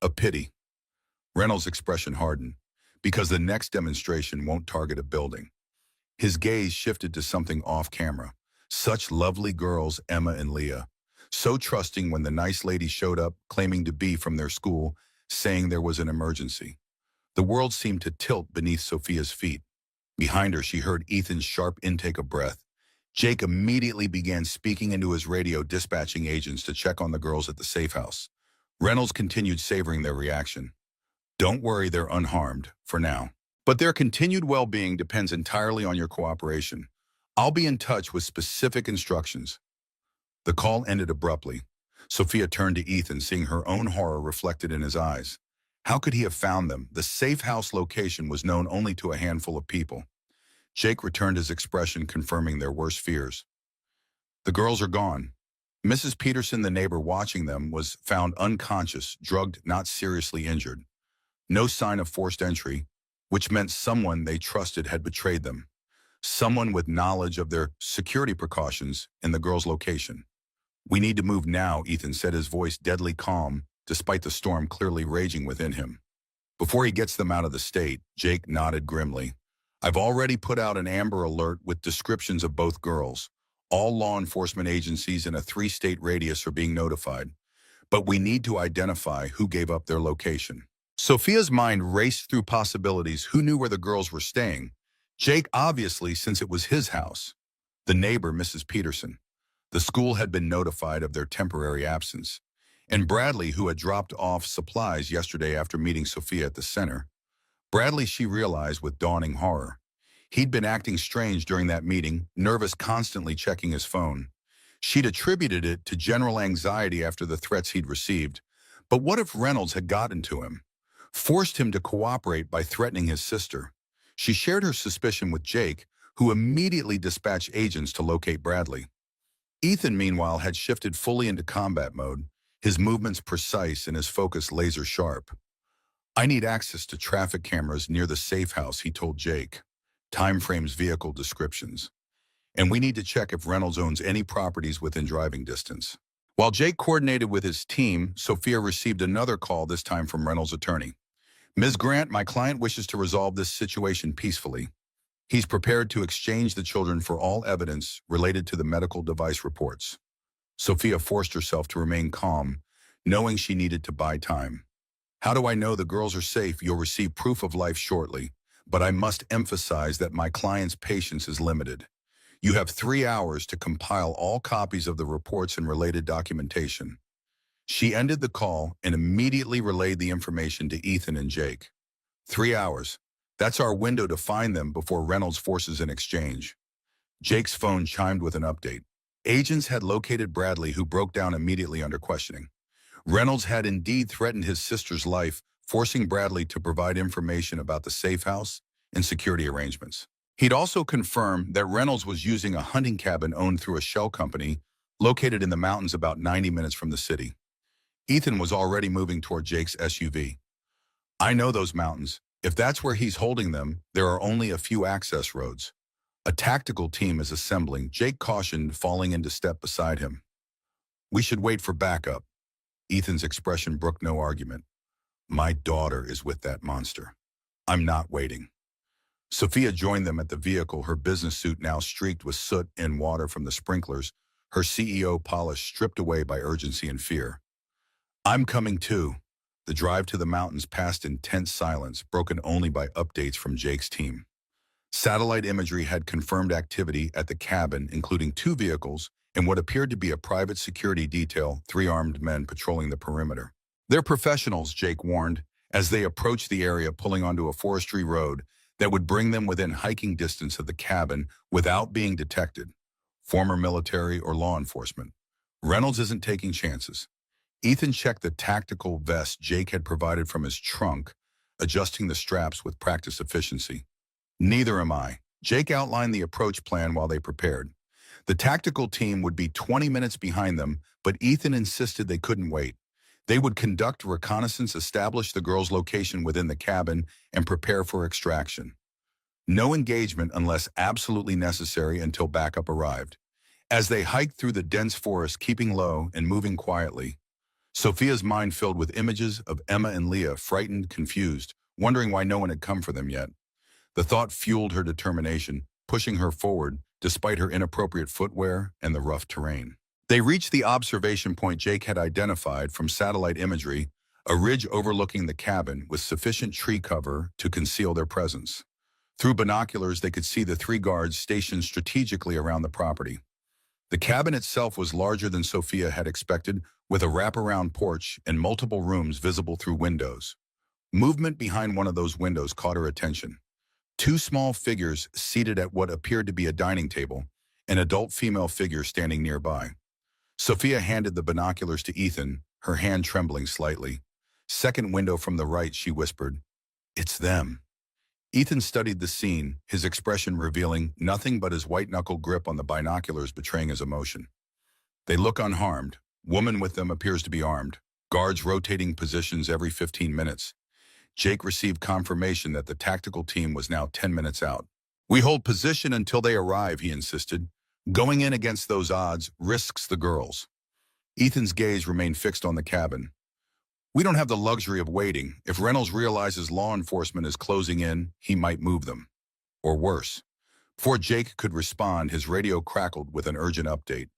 [SPEAKER 1] A pity. Reynolds' expression hardened, because the next demonstration won't target a building. His gaze shifted to something off-camera. Such lovely girls, Emma and Leah. So trusting when the nice lady showed up, claiming to be from their school, saying there was an emergency. The world seemed to tilt beneath Sophia's feet. Behind her, she heard Ethan's sharp intake of breath. Jake immediately began speaking into his radio, dispatching agents to check on the girls at the safe house. Reynolds continued savoring their reaction. Don't worry, they're unharmed, for now. But their continued well-being depends entirely on your cooperation. I'll be in touch with specific instructions. The call ended abruptly. Sophia turned to Ethan, seeing her own horror reflected in his eyes. How could he have found them? The safe house location was known only to a handful of people. Jake returned his expression, confirming their worst fears. The girls are gone. Mrs. Peterson, the neighbor watching them, was found unconscious, drugged, not seriously injured. No sign of forced entry, which meant someone they trusted had betrayed them. Someone with knowledge of their security precautions in the girls' location. We need to move now, Ethan said, his voice deadly calm, despite the storm clearly raging within him. Before he gets them out of the state, Jake nodded grimly. I've already put out an Amber Alert with descriptions of both girls. All law enforcement agencies in a 3-state radius are being notified. But we need to identify who gave up their location. Sophia's mind raced through possibilities. Who knew where the girls were staying? Jake, obviously, since it was his house. The neighbor, Mrs. Peterson. The school had been notified of their temporary absence. And Bradley, who had dropped off supplies yesterday after meeting Sophia at the center. Bradley, she realized with dawning horror. He'd been acting strange during that meeting, nervous, constantly checking his phone. She'd attributed it to general anxiety after the threats he'd received. But what if Reynolds had gotten to him? Forced him to cooperate by threatening his sister. She shared her suspicion with Jake, who immediately dispatched agents to locate Bradley. Ethan, meanwhile, had shifted fully into combat mode, his movements precise and his focus laser sharp. I need access to traffic cameras near the safe house, he told Jake. Time frames, vehicle descriptions. And we need to check if Reynolds owns any properties within driving distance. While Jake coordinated with his team, Sophia received another call, this time from Reynolds' attorney. Ms. Grant, my client wishes to resolve this situation peacefully. He's prepared to exchange the children for all evidence related to the medical device reports. Sophia forced herself to remain calm, knowing she needed to buy time. How do I know the girls are safe? You'll receive proof of life shortly, but I must emphasize that my client's patience is limited. You have 3 hours to compile all copies of the reports and related documentation. She ended the call and immediately relayed the information to Ethan and Jake. 3 hours. That's our window to find them before Reynolds forces an exchange. Jake's phone chimed with an update. Agents had located Bradley, who broke down immediately under questioning. Reynolds had indeed threatened his sister's life, forcing Bradley to provide information about the safe house and security arrangements. He'd also confirmed that Reynolds was using a hunting cabin owned through a shell company located in the mountains about 90 minutes from the city. Ethan was already moving toward Jake's SUV. I know those mountains. If that's where he's holding them, there are only a few access roads. A tactical team is assembling, Jake cautioned, falling into step beside him. We should wait for backup. Ethan's expression brooked no argument. My daughter is with that monster. I'm not waiting. Sophia joined them at the vehicle, her business suit now streaked with soot and water from the sprinklers, her CEO polish stripped away by urgency and fear. I'm coming too. The drive to the mountains passed in tense silence, broken only by updates from Jake's team. Satellite imagery had confirmed activity at the cabin, including 2 vehicles and what appeared to be a private security detail, 3 armed men patrolling the perimeter. They're professionals, Jake warned, as they approached the area, pulling onto a forestry road that would bring them within hiking distance of the cabin without being detected. Former military or law enforcement. Reynolds isn't taking chances. Ethan checked the tactical vest Jake had provided from his trunk, adjusting the straps with practiced efficiency. Neither am I. Jake outlined the approach plan while they prepared. The tactical team would be 20 minutes behind them, but Ethan insisted they couldn't wait. They would conduct reconnaissance, establish the girls' location within the cabin, and prepare for extraction. No engagement unless absolutely necessary until backup arrived. As they hiked through the dense forest, keeping low and moving quietly, Sophia's mind filled with images of Emma and Leah, frightened, confused, wondering why no one had come for them yet. The thought fueled her determination, pushing her forward despite her inappropriate footwear and the rough terrain. They reached the observation point Jake had identified from satellite imagery, a ridge overlooking the cabin with sufficient tree cover to conceal their presence. Through binoculars, they could see the 3 guards stationed strategically around the property. The cabin itself was larger than Sophia had expected, with a wraparound porch and multiple rooms visible through windows. Movement behind one of those windows caught her attention. 2 small figures seated at what appeared to be a dining table, an adult female figure standing nearby. Sophia handed the binoculars to Ethan, her hand trembling slightly. "Second window from the right," she whispered. "It's them." Ethan studied the scene, his expression revealing nothing but his white-knuckle grip on the binoculars, betraying his emotion. They look unharmed. Woman with them appears to be armed. Guards rotating positions every 15 minutes. Jake received confirmation that the tactical team was now 10 minutes out. "We hold position until they arrive," he insisted. "Going in against those odds risks the girls." Ethan's gaze remained fixed on the cabin. "We don't have the luxury of waiting. If Reynolds realizes law enforcement is closing in, he might move them. Or worse." Before Jake could respond, his radio crackled with an urgent update.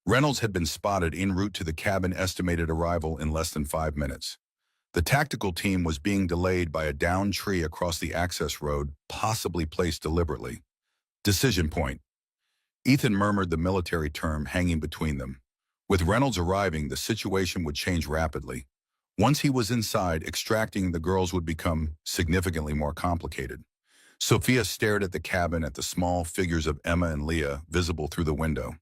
[SPEAKER 1] Reynolds had been spotted en route to the cabin, estimated arrival in less than 5 minutes. The tactical team was being delayed by a downed tree across the access road, possibly placed deliberately. Decision point. Ethan murmured the military term hanging between them. With Reynolds arriving, the situation would change rapidly. Once he was inside, extracting the girls would become significantly more complicated. Sophia stared at the cabin, at the small figures of Emma and Leah visible through the window.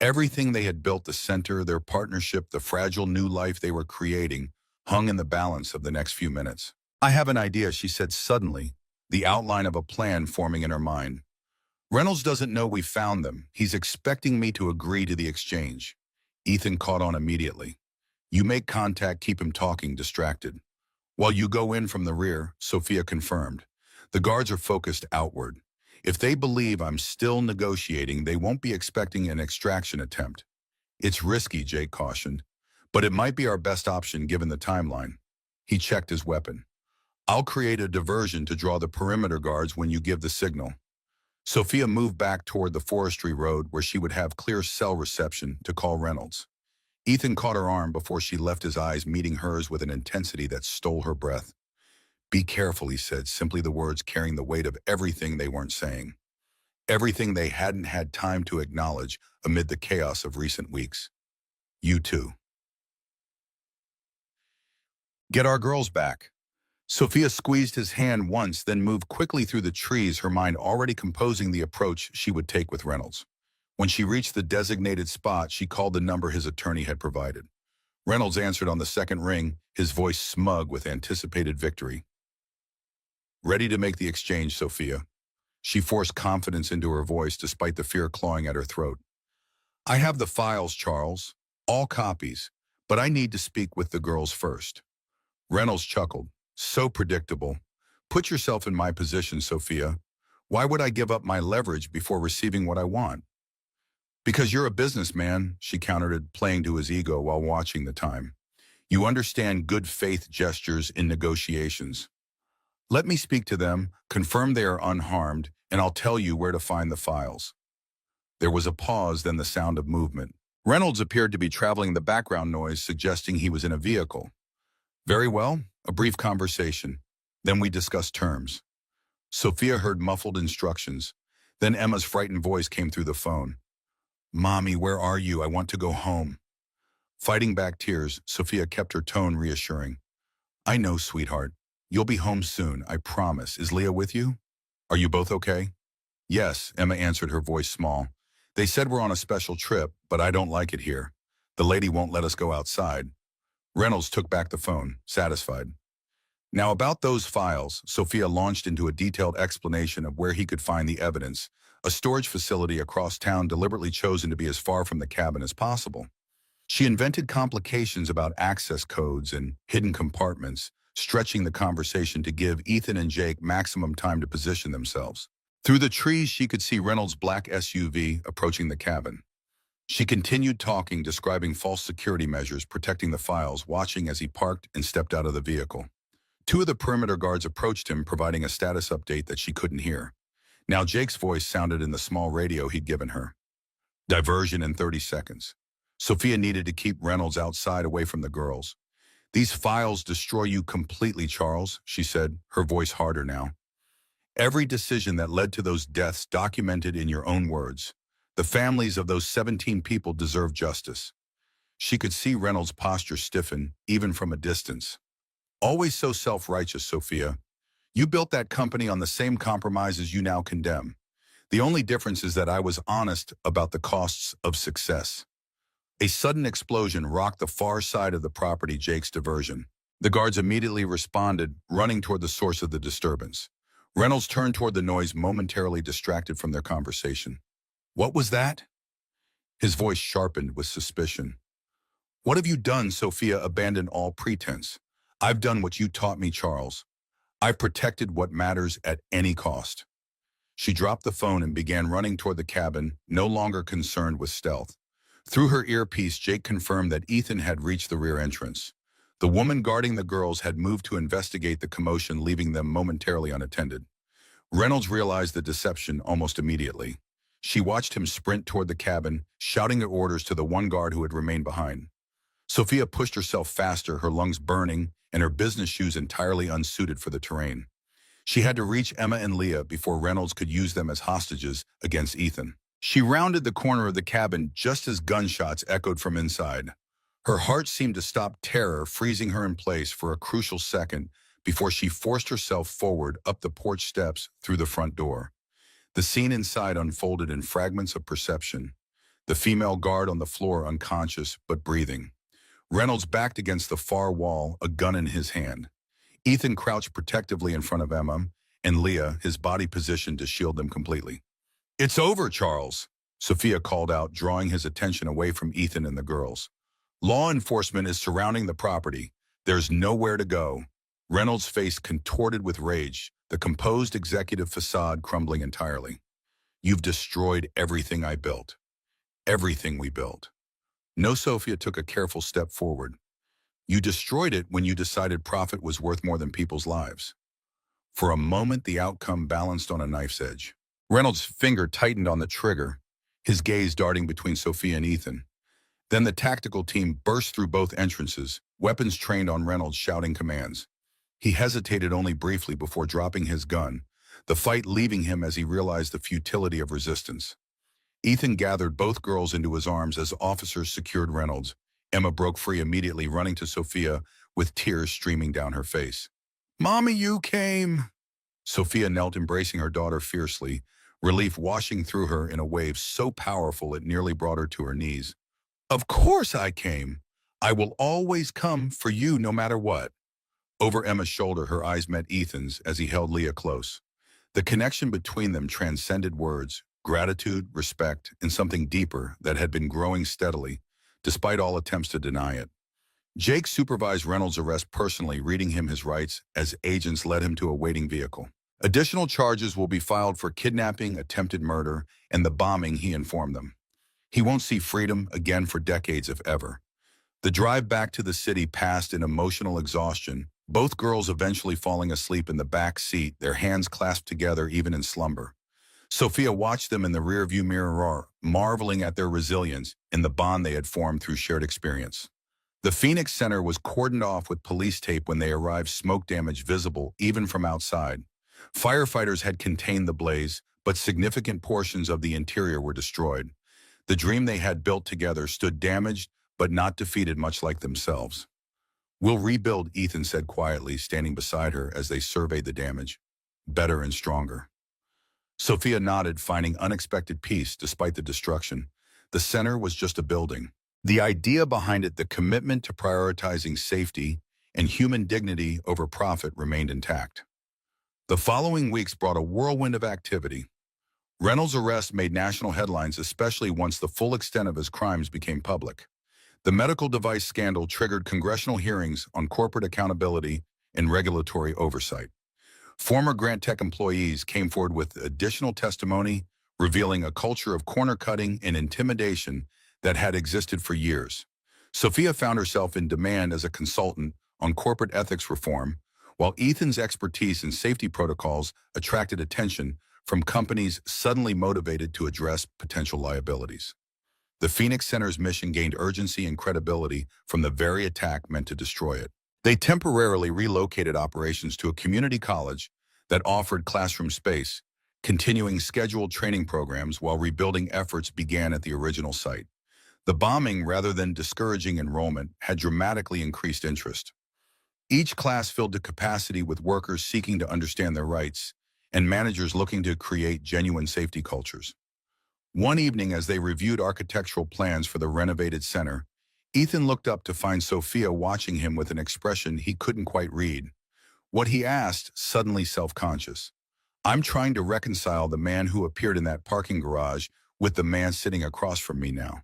[SPEAKER 1] Everything they had built, the center, their partnership, the fragile new life they were creating, hung in the balance of the next few minutes. "I have an idea," she said suddenly, the outline of a plan forming in her mind. "Reynolds doesn't know we found them. He's expecting me to agree to the exchange." Ethan caught on immediately. "You make contact, keep him talking, distracted. While you go in from the rear," Sophia confirmed. "The guards are focused outward. If they believe I'm still negotiating, they won't be expecting an extraction attempt." "It's risky," Jake cautioned, "but it might be our best option given the timeline." He checked his weapon. "I'll create a diversion to draw the perimeter guards when you give the signal." Sophia moved back toward the forestry road where she would have clear cell reception to call Reynolds. Ethan caught her arm before she left, his eyes meeting hers with an intensity that stole her breath. "Be careful," he said, simply the words carrying the weight of everything they weren't saying. Everything they hadn't had time to acknowledge amid the chaos of recent weeks. "You too. Get our girls back." Sophia squeezed his hand once, then moved quickly through the trees, her mind already composing the approach she would take with Reynolds. When she reached the designated spot, she called the number his attorney had provided. Reynolds answered on the second ring, his voice smug with anticipated victory. "Ready to make the exchange, Sophia." She forced confidence into her voice despite the fear clawing at her throat. "I have the files, Charles. All copies. But I need to speak with the girls first." Reynolds chuckled. "So predictable. Put yourself in my position, Sophia. Why would I give up my leverage before receiving what I want?" "Because you're a businessman," she countered, playing to his ego while watching the time. "You understand good faith gestures in negotiations." Let me speak to them, confirm they are unharmed, and I'll tell you where to find the files. There was a pause, then the sound of movement. Reynolds appeared to be traveling the background noise, suggesting he was in a vehicle. Very well, a brief conversation. Then we discussed terms. Sophia heard muffled instructions. Then Emma's frightened voice came through the phone. Mommy, where are you? I want to go home. Fighting back tears, Sophia kept her tone reassuring. I know, sweetheart. You'll be home soon, I promise. Is Leah with you? Are you both okay? Yes, Emma answered, her voice small. They said we're on a special trip, but I don't like it here. The lady won't let us go outside. Reynolds took back the phone, satisfied. Now about those files, Sophia launched into a detailed explanation of where he could find the evidence, a storage facility across town deliberately chosen to be as far from the cabin as possible. She invented complications about access codes and hidden compartments, stretching the conversation to give Ethan and Jake maximum time to position themselves. Through the trees, she could see Reynolds' black SUV approaching the cabin. She continued talking, describing false security measures protecting the files, watching as he parked and stepped out of the vehicle. Two of the perimeter guards approached him, providing a status update that she couldn't hear. Now Jake's voice sounded in the small radio he'd given her. Diversion in 30 seconds. Sophia needed to keep Reynolds outside, away from the girls. These files destroy you completely, Charles, she said, her voice harder now. Every decision that led to those deaths documented in your own words. The families of those 17 people deserve justice. She could see Reynolds' posture stiffen, even from a distance. Always so self-righteous, Sophia. You built that company on the same compromises you now condemn. The only difference is that I was honest about the costs of success. A sudden explosion rocked the far side of the property, Jake's diversion. The guards immediately responded, running toward the source of the disturbance. Reynolds turned toward the noise, momentarily distracted from their conversation. What was that? His voice sharpened with suspicion. What have you done? Sophia abandoned all pretense. I've done what you taught me, Charles. I've protected what matters at any cost. She dropped the phone and began running toward the cabin, no longer concerned with stealth. Through her earpiece, Jake confirmed that Ethan had reached the rear entrance. The woman guarding the girls had moved to investigate the commotion, leaving them momentarily unattended. Reynolds realized the deception almost immediately. She watched him sprint toward the cabin, shouting orders to the one guard who had remained behind. Sophia pushed herself faster, her lungs burning and her business shoes entirely unsuited for the terrain. She had to reach Emma and Leah before Reynolds could use them as hostages against Ethan. She rounded the corner of the cabin just as gunshots echoed from inside. Her heart seemed to stop, terror freezing her in place for a crucial second before she forced herself forward up the porch steps through the front door. The scene inside unfolded in fragments of perception. The female guard on the floor, unconscious but breathing. Reynolds backed against the far wall, a gun in his hand. Ethan crouched protectively in front of Emma, and Leah, his body positioned to shield them completely. It's over, Charles, Sophia called out, drawing his attention away from Ethan and the girls. Law enforcement is surrounding the property. There's nowhere to go. Reynolds' face contorted with rage, the composed executive facade crumbling entirely. You've destroyed everything I built. Everything we built. No, Sophia took a careful step forward. You destroyed it when you decided profit was worth more than people's lives. For a moment, the outcome balanced on a knife's edge. Reynolds' finger tightened on the trigger, his gaze darting between Sophia and Ethan. Then the tactical team burst through both entrances, weapons trained on Reynolds, shouting commands. He hesitated only briefly before dropping his gun, the fight leaving him as he realized the futility of resistance. Ethan gathered both girls into his arms as officers secured Reynolds. Emma broke free immediately, running to Sophia with tears streaming down her face. Mommy, you came! Sophia knelt, embracing her daughter fiercely, relief washing through her in a wave so powerful it nearly brought her to her knees. Of course I came. I will always come for you no matter what. Over Emma's shoulder, her eyes met Ethan's as he held Leah close. The connection between them transcended words, gratitude, respect, and something deeper that had been growing steadily, despite all attempts to deny it. Jake supervised Reynolds' arrest personally, reading him his rights as agents led him to a waiting vehicle. Additional charges will be filed for kidnapping, attempted murder, and the bombing, he informed them. He won't see freedom again for decades, if ever. The drive back to the city passed in emotional exhaustion, both girls eventually falling asleep in the back seat, their hands clasped together even in slumber. Sophia watched them in the rearview mirror, marveling at their resilience and the bond they had formed through shared experience. The Phoenix Center was cordoned off with police tape when they arrived, smoke damage visible even from outside. Firefighters had contained the blaze, but significant portions of the interior were destroyed. The dream they had built together stood damaged, but not defeated, much like themselves. "We'll rebuild," Ethan said quietly, standing beside her as they surveyed the damage. "Better and stronger." Sophia nodded, finding unexpected peace despite the destruction. The center was just a building. The idea behind it, the commitment to prioritizing safety and human dignity over profit, remained intact. The following weeks brought a whirlwind of activity. Reynolds' arrest made national headlines, especially once the full extent of his crimes became public. The medical device scandal triggered congressional hearings on corporate accountability and regulatory oversight. Former Grant Tech employees came forward with additional testimony, revealing a culture of corner-cutting and intimidation that had existed for years. Sophia found herself in demand as a consultant on corporate ethics reform, while Ethan's expertise in safety protocols attracted attention from companies suddenly motivated to address potential liabilities. The Phoenix Center's mission gained urgency and credibility from the very attack meant to destroy it. They temporarily relocated operations to a community college that offered classroom space, continuing scheduled training programs while rebuilding efforts began at the original site. The bombing, rather than discouraging enrollment, had dramatically increased interest. Each class filled to capacity with workers seeking to understand their rights and managers looking to create genuine safety cultures. One evening, as they reviewed architectural plans for the renovated center, Ethan looked up to find Sophia watching him with an expression he couldn't quite read. What he asked, suddenly self-conscious. "I'm trying to reconcile the man who appeared in that parking garage with the man sitting across from me now.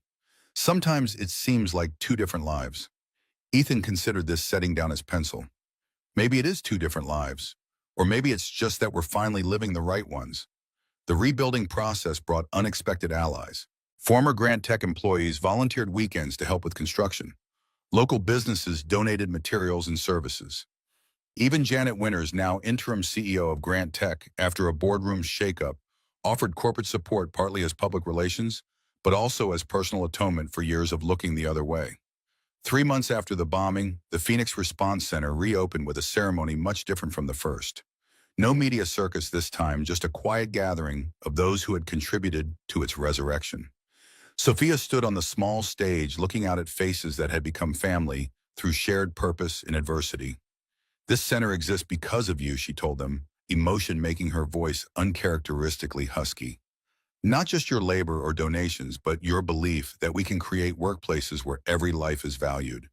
[SPEAKER 1] Sometimes it seems like two different lives." Ethan considered this, setting down his pencil. Maybe it is two different lives. Or maybe it's just that we're finally living the right ones. The rebuilding process brought unexpected allies. Former Grant Tech employees volunteered weekends to help with construction. Local businesses donated materials and services. Even Janet Winters, now interim CEO of Grant Tech after a boardroom shakeup, offered corporate support, partly as public relations, but also as personal atonement for years of looking the other way. 3 months after the bombing, the Phoenix Response Center reopened with a ceremony much different from the first. No media circus this time, just a quiet gathering of those who had contributed to its resurrection. Sophia stood on the small stage, looking out at faces that had become family through shared purpose in adversity. "This center exists because of you," she told them, emotion making her voice uncharacteristically husky. "Not just your labor or donations, but your belief that we can create workplaces where every life is valued,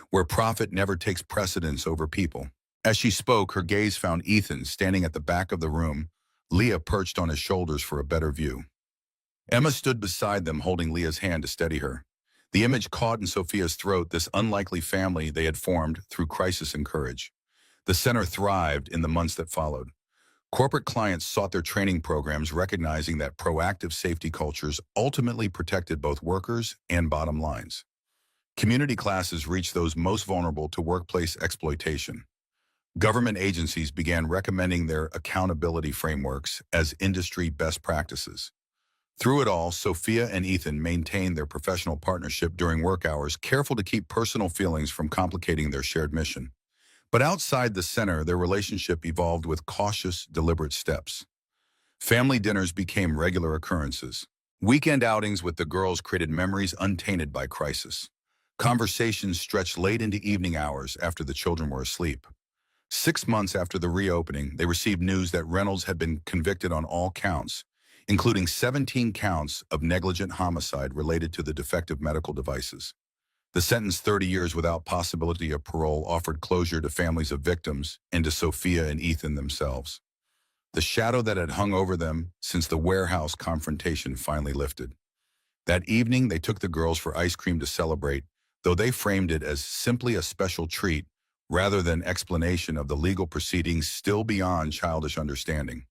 [SPEAKER 1] where profit never takes precedence over people." As she spoke, her gaze found Ethan standing at the back of the room, Leah perched on his shoulders for a better view. Emma stood beside them, holding Leah's hand to steady her. The image caught in Sophia's throat, this unlikely family they had formed through crisis and courage. The center thrived in the months that followed. Corporate clients sought their training programs, recognizing that proactive safety cultures ultimately protected both workers and bottom lines. Community classes reached those most vulnerable to workplace exploitation. Government agencies began recommending their accountability frameworks as industry best practices. Through it all, Sophia and Ethan maintained their professional partnership during work hours, careful to keep personal feelings from complicating their shared mission. But outside the center, their relationship evolved with cautious, deliberate steps. Family dinners became regular occurrences. Weekend outings with the girls created memories untainted by crisis. Conversations stretched late into evening hours after the children were asleep. 6 months after the reopening, they received news that Reynolds had been convicted on all counts, including 17 counts of negligent homicide related to the defective medical devices. The sentence, 30 years without possibility of parole, offered closure to families of victims and to Sophia and Ethan themselves. The shadow that had hung over them since the warehouse confrontation finally lifted. That evening, they took the girls for ice cream to celebrate, though they framed it as simply a special treat rather than explanation of the legal proceedings still beyond childish understanding.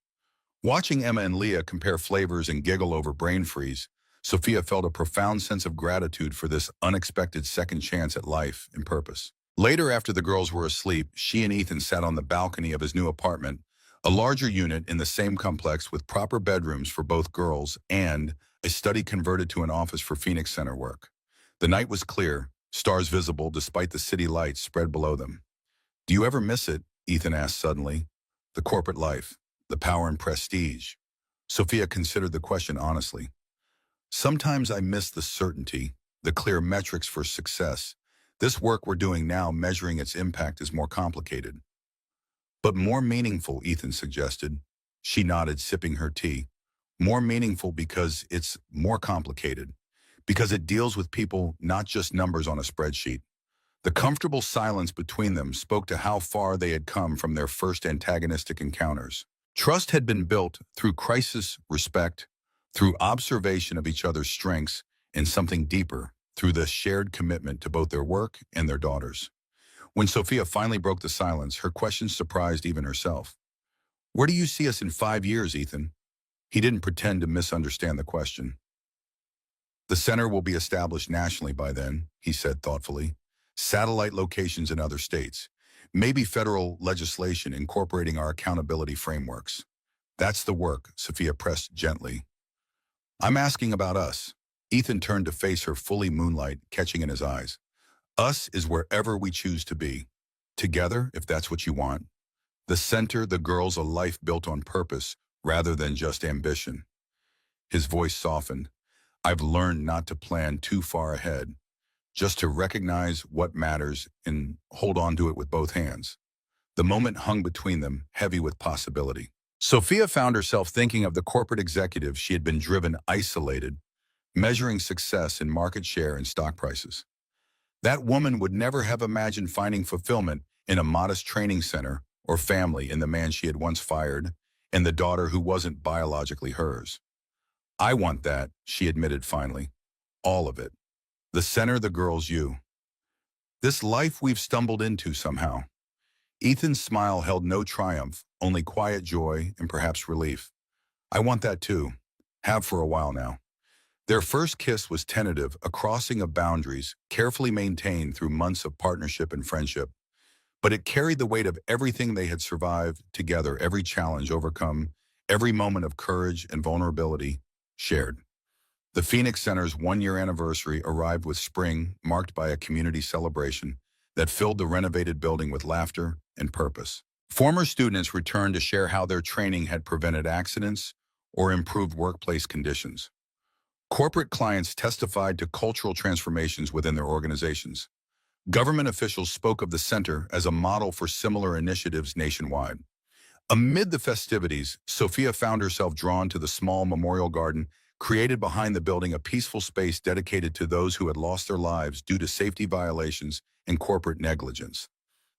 [SPEAKER 1] Watching Emma and Leah compare flavors and giggle over brain freeze, Sophia felt a profound sense of gratitude for this unexpected second chance at life and purpose. Later, after the girls were asleep, she and Ethan sat on the balcony of his new apartment, a larger unit in the same complex with proper bedrooms for both girls and a study converted to an office for Phoenix Center work. The night was clear, stars visible despite the city lights spread below them. "Do you ever miss it?" Ethan asked suddenly. "The corporate life, the power and prestige." Sophia considered the question honestly. "Sometimes I miss the certainty, the clear metrics for success. This work we're doing now, measuring its impact, is more complicated." "But more meaningful," Ethan suggested. She nodded, sipping her tea. "More meaningful because it's more complicated. Because it deals with people, not just numbers on a spreadsheet." The comfortable silence between them spoke to how far they had come from their first antagonistic encounters. Trust had been built through crisis, respect, through observation of each other's strengths, and something deeper, through the shared commitment to both their work and their daughters. When Sophia finally broke the silence, her question surprised even herself. "Where do you see us in 5 years, Ethan?" He didn't pretend to misunderstand the question. "The center will be established nationally by then," he said thoughtfully. "Satellite locations in other states. Maybe federal legislation incorporating our accountability frameworks." "That's the work," Sophia pressed gently. "I'm asking about us." Ethan turned to face her, fully moonlight catching in his eyes. "Us is wherever we choose to be. Together, if that's what you want. The center, the girls, a life built on purpose rather than just ambition." His voice softened. "I've learned not to plan too far ahead, just to recognize what matters and hold on to it with both hands." The moment hung between them, heavy with possibility. Sophia found herself thinking of the corporate executive she had been driven isolated, measuring success in market share and stock prices. That woman would never have imagined finding fulfillment in a modest training center or family in the man she had once fired and the daughter who wasn't biologically hers. "I want that," she admitted finally. "All of it. The center, the girls, you. This life we've stumbled into somehow." Ethan's smile held no triumph, only quiet joy and perhaps relief. "I want that too. Have for a while now." Their first kiss was tentative, a crossing of boundaries, carefully maintained through months of partnership and friendship. But it carried the weight of everything they had survived together, every challenge overcome, every moment of courage and vulnerability shared. The Phoenix Center's one-year anniversary arrived with spring, marked by a community celebration that filled the renovated building with laughter and purpose. Former students returned to share how their training had prevented accidents or improved workplace conditions. Corporate clients testified to cultural transformations within their organizations. Government officials spoke of the center as a model for similar initiatives nationwide. Amid the festivities, Sophia found herself drawn to the small memorial garden created behind the building, a peaceful space dedicated to those who had lost their lives due to safety violations and corporate negligence.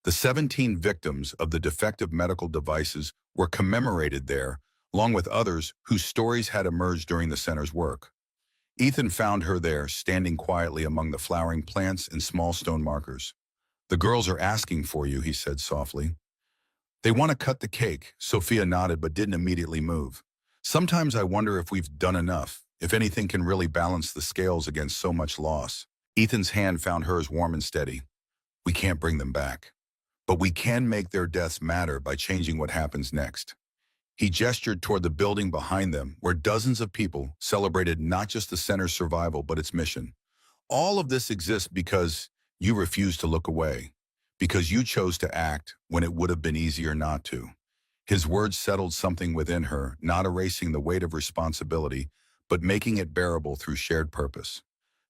[SPEAKER 1] The 17 victims of the defective medical devices were commemorated there, along with others whose stories had emerged during the center's work. Ethan found her there, standing quietly among the flowering plants and small stone markers. "The girls are asking for you," he said softly. "They want to cut the cake." Sophia nodded but didn't immediately move. "Sometimes I wonder if we've done enough, if anything can really balance the scales against so much loss." Ethan's hand found hers warm and steady. "We can't bring them back, but we can make their deaths matter by changing what happens next." He gestured toward the building behind them, where dozens of people celebrated not just the center's survival, but its mission. "All of this exists because you refused to look away, because you chose to act when it would have been easier not to." His words settled something within her, not erasing the weight of responsibility, but making it bearable through shared purpose.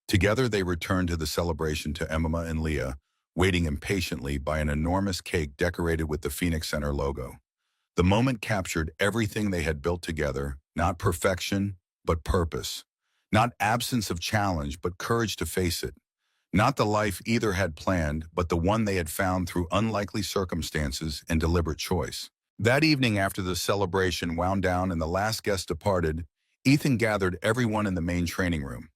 [SPEAKER 1] Together they returned to the celebration, to Emma and Leah, waiting impatiently by an enormous cake decorated with the Phoenix Center logo. The moment captured everything they had built together, not perfection, but purpose. Not absence of challenge, but courage to face it. Not the life either had planned, but the one they had found through unlikely circumstances and deliberate choice. That evening, after the celebration wound down and the last guest departed, Ethan gathered everyone in the main training room.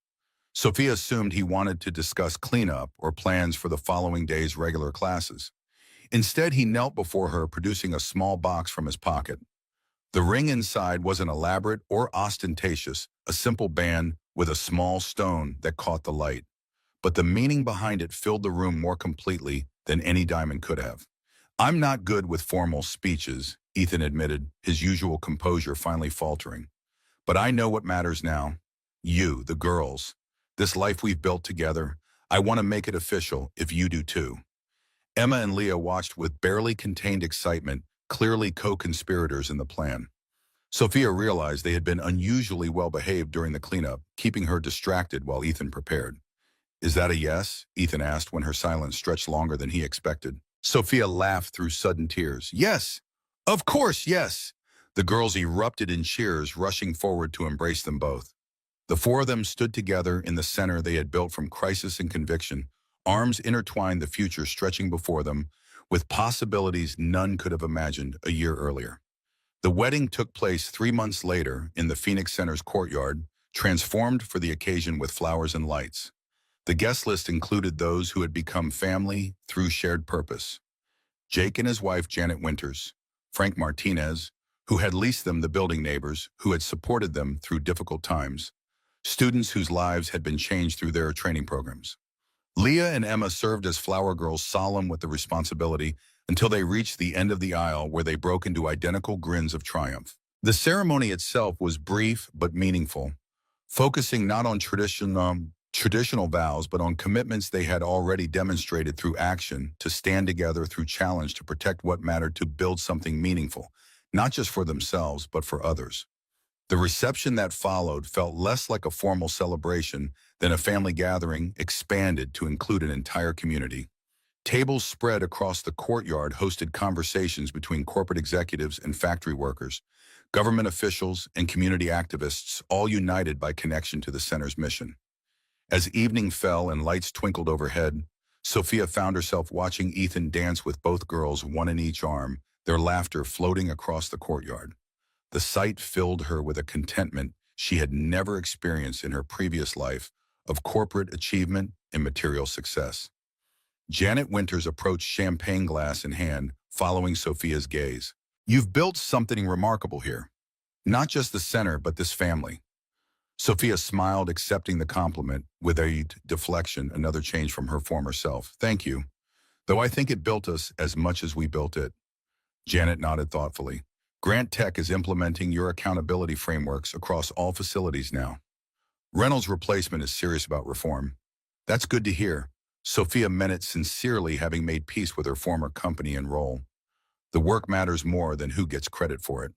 [SPEAKER 1] Sophia assumed he wanted to discuss cleanup or plans for the following day's regular classes. Instead, he knelt before her, producing a small box from his pocket. The ring inside wasn't elaborate or ostentatious, a simple band with a small stone that caught the light. but the meaning behind it filled the room more completely than any diamond could have. I'm not good with formal speeches, Ethan admitted, his usual composure finally faltering. But I know what matters now. You, the girls. This life we've built together. I want to make it official, if you do too. Emma and Leah watched with barely contained excitement, clearly co-conspirators in the plan. Sophia realized they had been unusually well-behaved during the cleanup, keeping her distracted while Ethan prepared. Is that a yes? Ethan asked when her silence stretched longer than he expected. Sophia laughed through sudden tears. Yes! Of course, yes! The girls erupted in cheers, rushing forward to embrace them both. The four of them stood together in the center they had built from crisis and conviction, arms intertwined, the future stretching before them, with possibilities none could have imagined a year earlier. The wedding took place 3 months later in the Phoenix Center's courtyard, transformed for the occasion with flowers and lights. The guest list included those who had become family through shared purpose. Jake and his wife, Janet Winters, Frank Martinez, who had leased them, the building neighbors who had supported them through difficult times, students whose lives had been changed through their training programs. Leah and Emma served as flower girls, solemn with the responsibility, until they reached the end of the aisle where they broke into identical grins of triumph. The ceremony itself was brief but meaningful, focusing not on traditional vows, but on commitments they had already demonstrated through action to stand together through challenge, to protect what mattered, to build something meaningful, not just for themselves, but for others. The reception that followed felt less like a formal celebration than a family gathering expanded to include an entire community. Tables spread across the courtyard hosted conversations between corporate executives and factory workers, government officials and community activists, all united by connection to the center's mission. As evening fell and lights twinkled overhead, Sophia found herself watching Ethan dance with both girls, one in each arm, their laughter floating across the courtyard. The sight filled her with a contentment she had never experienced in her previous life of corporate achievement and material success. Janet Winters approached, champagne glass in hand, following Sophia's gaze. You've built something remarkable here. Not just the center, but this family. Sophia smiled, accepting the compliment with a deflection, another change from her former self. Thank you. Though I think it built us as much as we built it. Janet nodded thoughtfully. Grant Tech is implementing your accountability frameworks across all facilities now. Reynolds' replacement is serious about reform. That's good to hear. Sophia meant it sincerely, having made peace with her former company and role. The work matters more than who gets credit for it.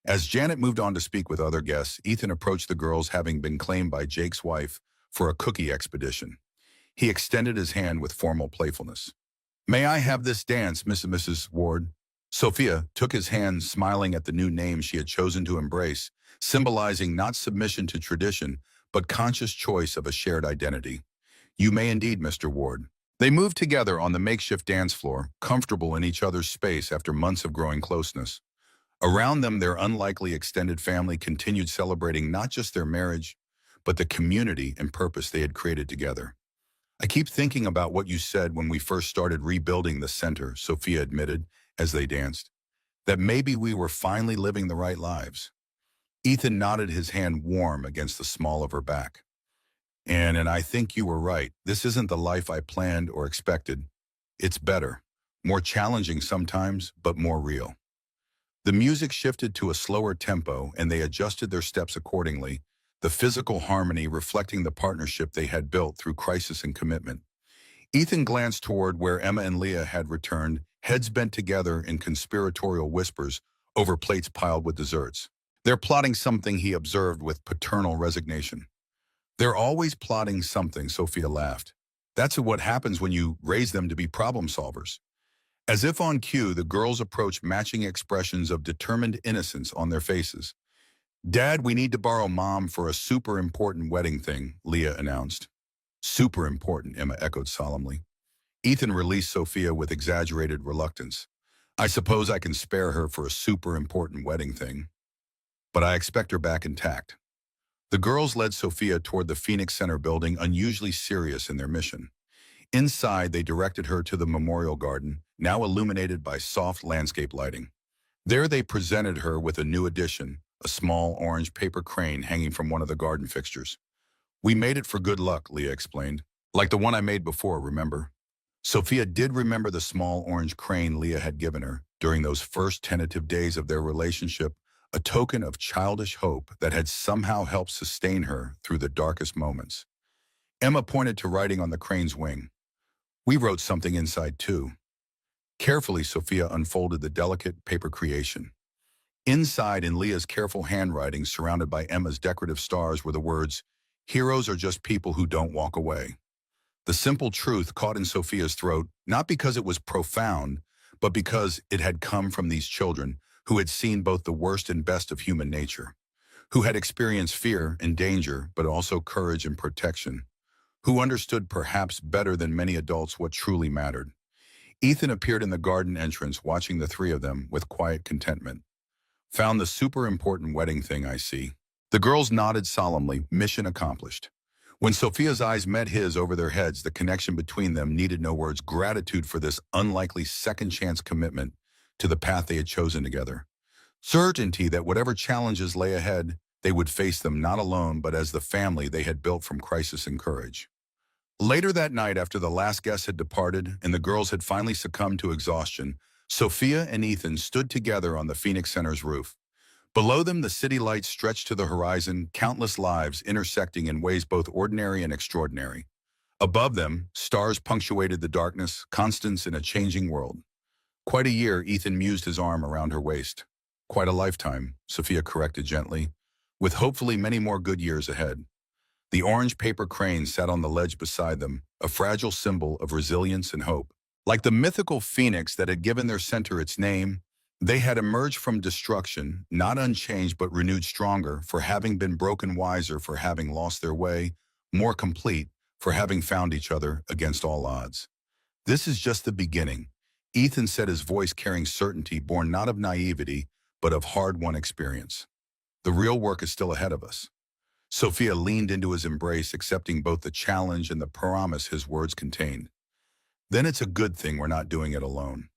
[SPEAKER 1] As Janet moved on to speak with other guests, Ethan approached the girls, having been claimed by Jake's wife for a cookie expedition. He extended his hand with formal playfulness. May I have this dance, Miss and Mrs. Ward? Sophia took his hand, smiling at the new name she had chosen to embrace, symbolizing not submission to tradition, but conscious choice of a shared identity. You may indeed, Mr. Ward. They moved together on the makeshift dance floor, comfortable in each other's space after months of growing closeness. Around them, their unlikely extended family continued celebrating not just their marriage, but the community and purpose they had created together. I keep thinking about what you said when we first started rebuilding the center, Sophia admitted as they danced, that maybe we were finally living the right lives. Ethan nodded, his hand warm against the small of her back. And I think you were right. This isn't the life I planned or expected. It's better, more challenging sometimes, but more real. The music shifted to a slower tempo, and they adjusted their steps accordingly, the physical harmony reflecting the partnership they had built through crisis and commitment. Ethan glanced toward where Emma and Leah had returned, heads bent together in conspiratorial whispers over plates piled with desserts. They're plotting something, he observed with paternal resignation. They're always plotting something, Sophia laughed. That's what happens when you raise them to be problem solvers. As if on cue, the girls approached, matching expressions of determined innocence on their faces. Dad, we need to borrow Mom for a super important wedding thing, Leah announced. Super important, Emma echoed solemnly. Ethan released Sophia with exaggerated reluctance. I suppose I can spare her for a super important wedding thing, but I expect her back intact. The girls led Sophia toward the Phoenix Center building, unusually serious in their mission. Inside, they directed her to the memorial garden, now illuminated by soft landscape lighting. There they presented her with a new addition, a small orange paper crane hanging from one of the garden fixtures. We made it for good luck, Leah explained. Like the one I made before, remember? Sophia did remember the small orange crane Leah had given her during those first tentative days of their relationship, a token of childish hope that had somehow helped sustain her through the darkest moments. Emma pointed to writing on the crane's wing. We wrote something inside too. Carefully, Sophia unfolded the delicate paper creation. Inside, in Leah's careful handwriting, surrounded by Emma's decorative stars, were the words, "Heroes are just people who don't walk away." The simple truth caught in Sophia's throat, not because it was profound, but because it had come from these children who had seen both the worst and best of human nature, who had experienced fear and danger, but also courage and protection, who understood perhaps better than many adults what truly mattered. Ethan appeared in the garden entrance, watching the three of them with quiet contentment. Found the super important wedding thing, I see. The girls nodded solemnly, mission accomplished. When Sophia's eyes met his over their heads, the connection between them needed no words. Gratitude for this unlikely second chance commitment to the path they had chosen together. Certainty that whatever challenges lay ahead, they would face them not alone, but as the family they had built from crisis and courage. Later that night, after the last guest had departed and the girls had finally succumbed to exhaustion, Sophia and Ethan stood together on the Phoenix Center's roof. Below them, the city lights stretched to the horizon, countless lives intersecting in ways both ordinary and extraordinary. Above them, stars punctuated the darkness, constants in a changing world. Quite a year, Ethan mused his arm around her waist. Quite a lifetime, Sophia corrected gently, with hopefully many more good years ahead. The orange paper crane sat on the ledge beside them, a fragile symbol of resilience and hope. Like the mythical phoenix that had given their center its name, they had emerged from destruction, not unchanged but renewed stronger, for having been broken wiser, for having lost their way, more complete, for having found each other against all odds. This is just the beginning, Ethan said, his voice carrying certainty born not of naivety, but of hard-won experience. The real work is still ahead of us. Sophia leaned into his embrace, accepting both the challenge and the promise his words contained. Then it's a good thing we're not doing it alone.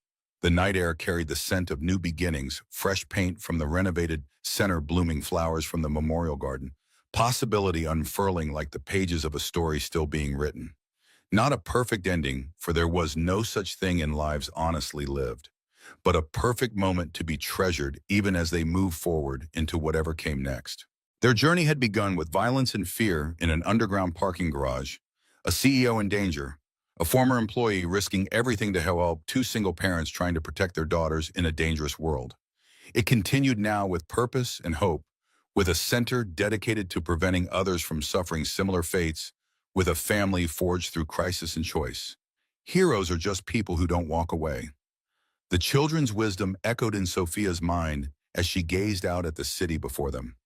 [SPEAKER 1] The night air carried the scent of new beginnings, fresh paint from the renovated center, blooming flowers from the memorial garden, possibility unfurling like the pages of a story still being written. Not a perfect ending, for there was no such thing in lives honestly lived, but a perfect moment to be treasured even as they moved forward into whatever came next. Their journey had begun with violence and fear in an underground parking garage, a CEO in danger, a former employee risking everything to help two single parents trying to protect their daughters in a dangerous world. It continued now with purpose and hope, with a center dedicated to preventing others from suffering similar fates, with a family forged through crisis and choice. Heroes are just people who don't walk away. The children's wisdom echoed in Sophia's mind as she gazed out at the city before them.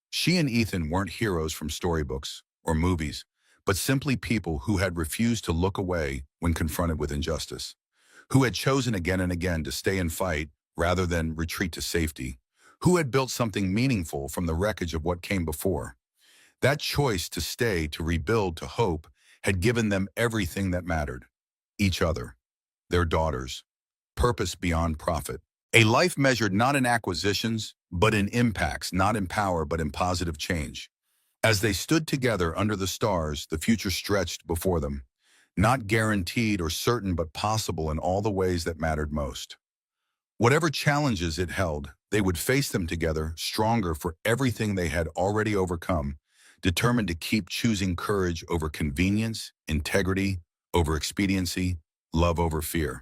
[SPEAKER 1] She and Ethan weren't heroes from storybooks or movies, but simply people who had refused to look away when confronted with injustice, who had chosen again and again to stay and fight rather than retreat to safety, who had built something meaningful from the wreckage of what came before. That choice to stay, to rebuild, to hope, had given them everything that mattered. Each other, their daughters, purpose beyond profit. A life measured not in acquisitions, but in impacts, not in power, but in positive change. As they stood together under the stars, the future stretched before them, not guaranteed or certain, but possible in all the ways that mattered most. Whatever challenges it held, they would face them together, stronger for everything they had already overcome, determined to keep choosing courage over convenience, integrity over expediency, love over fear.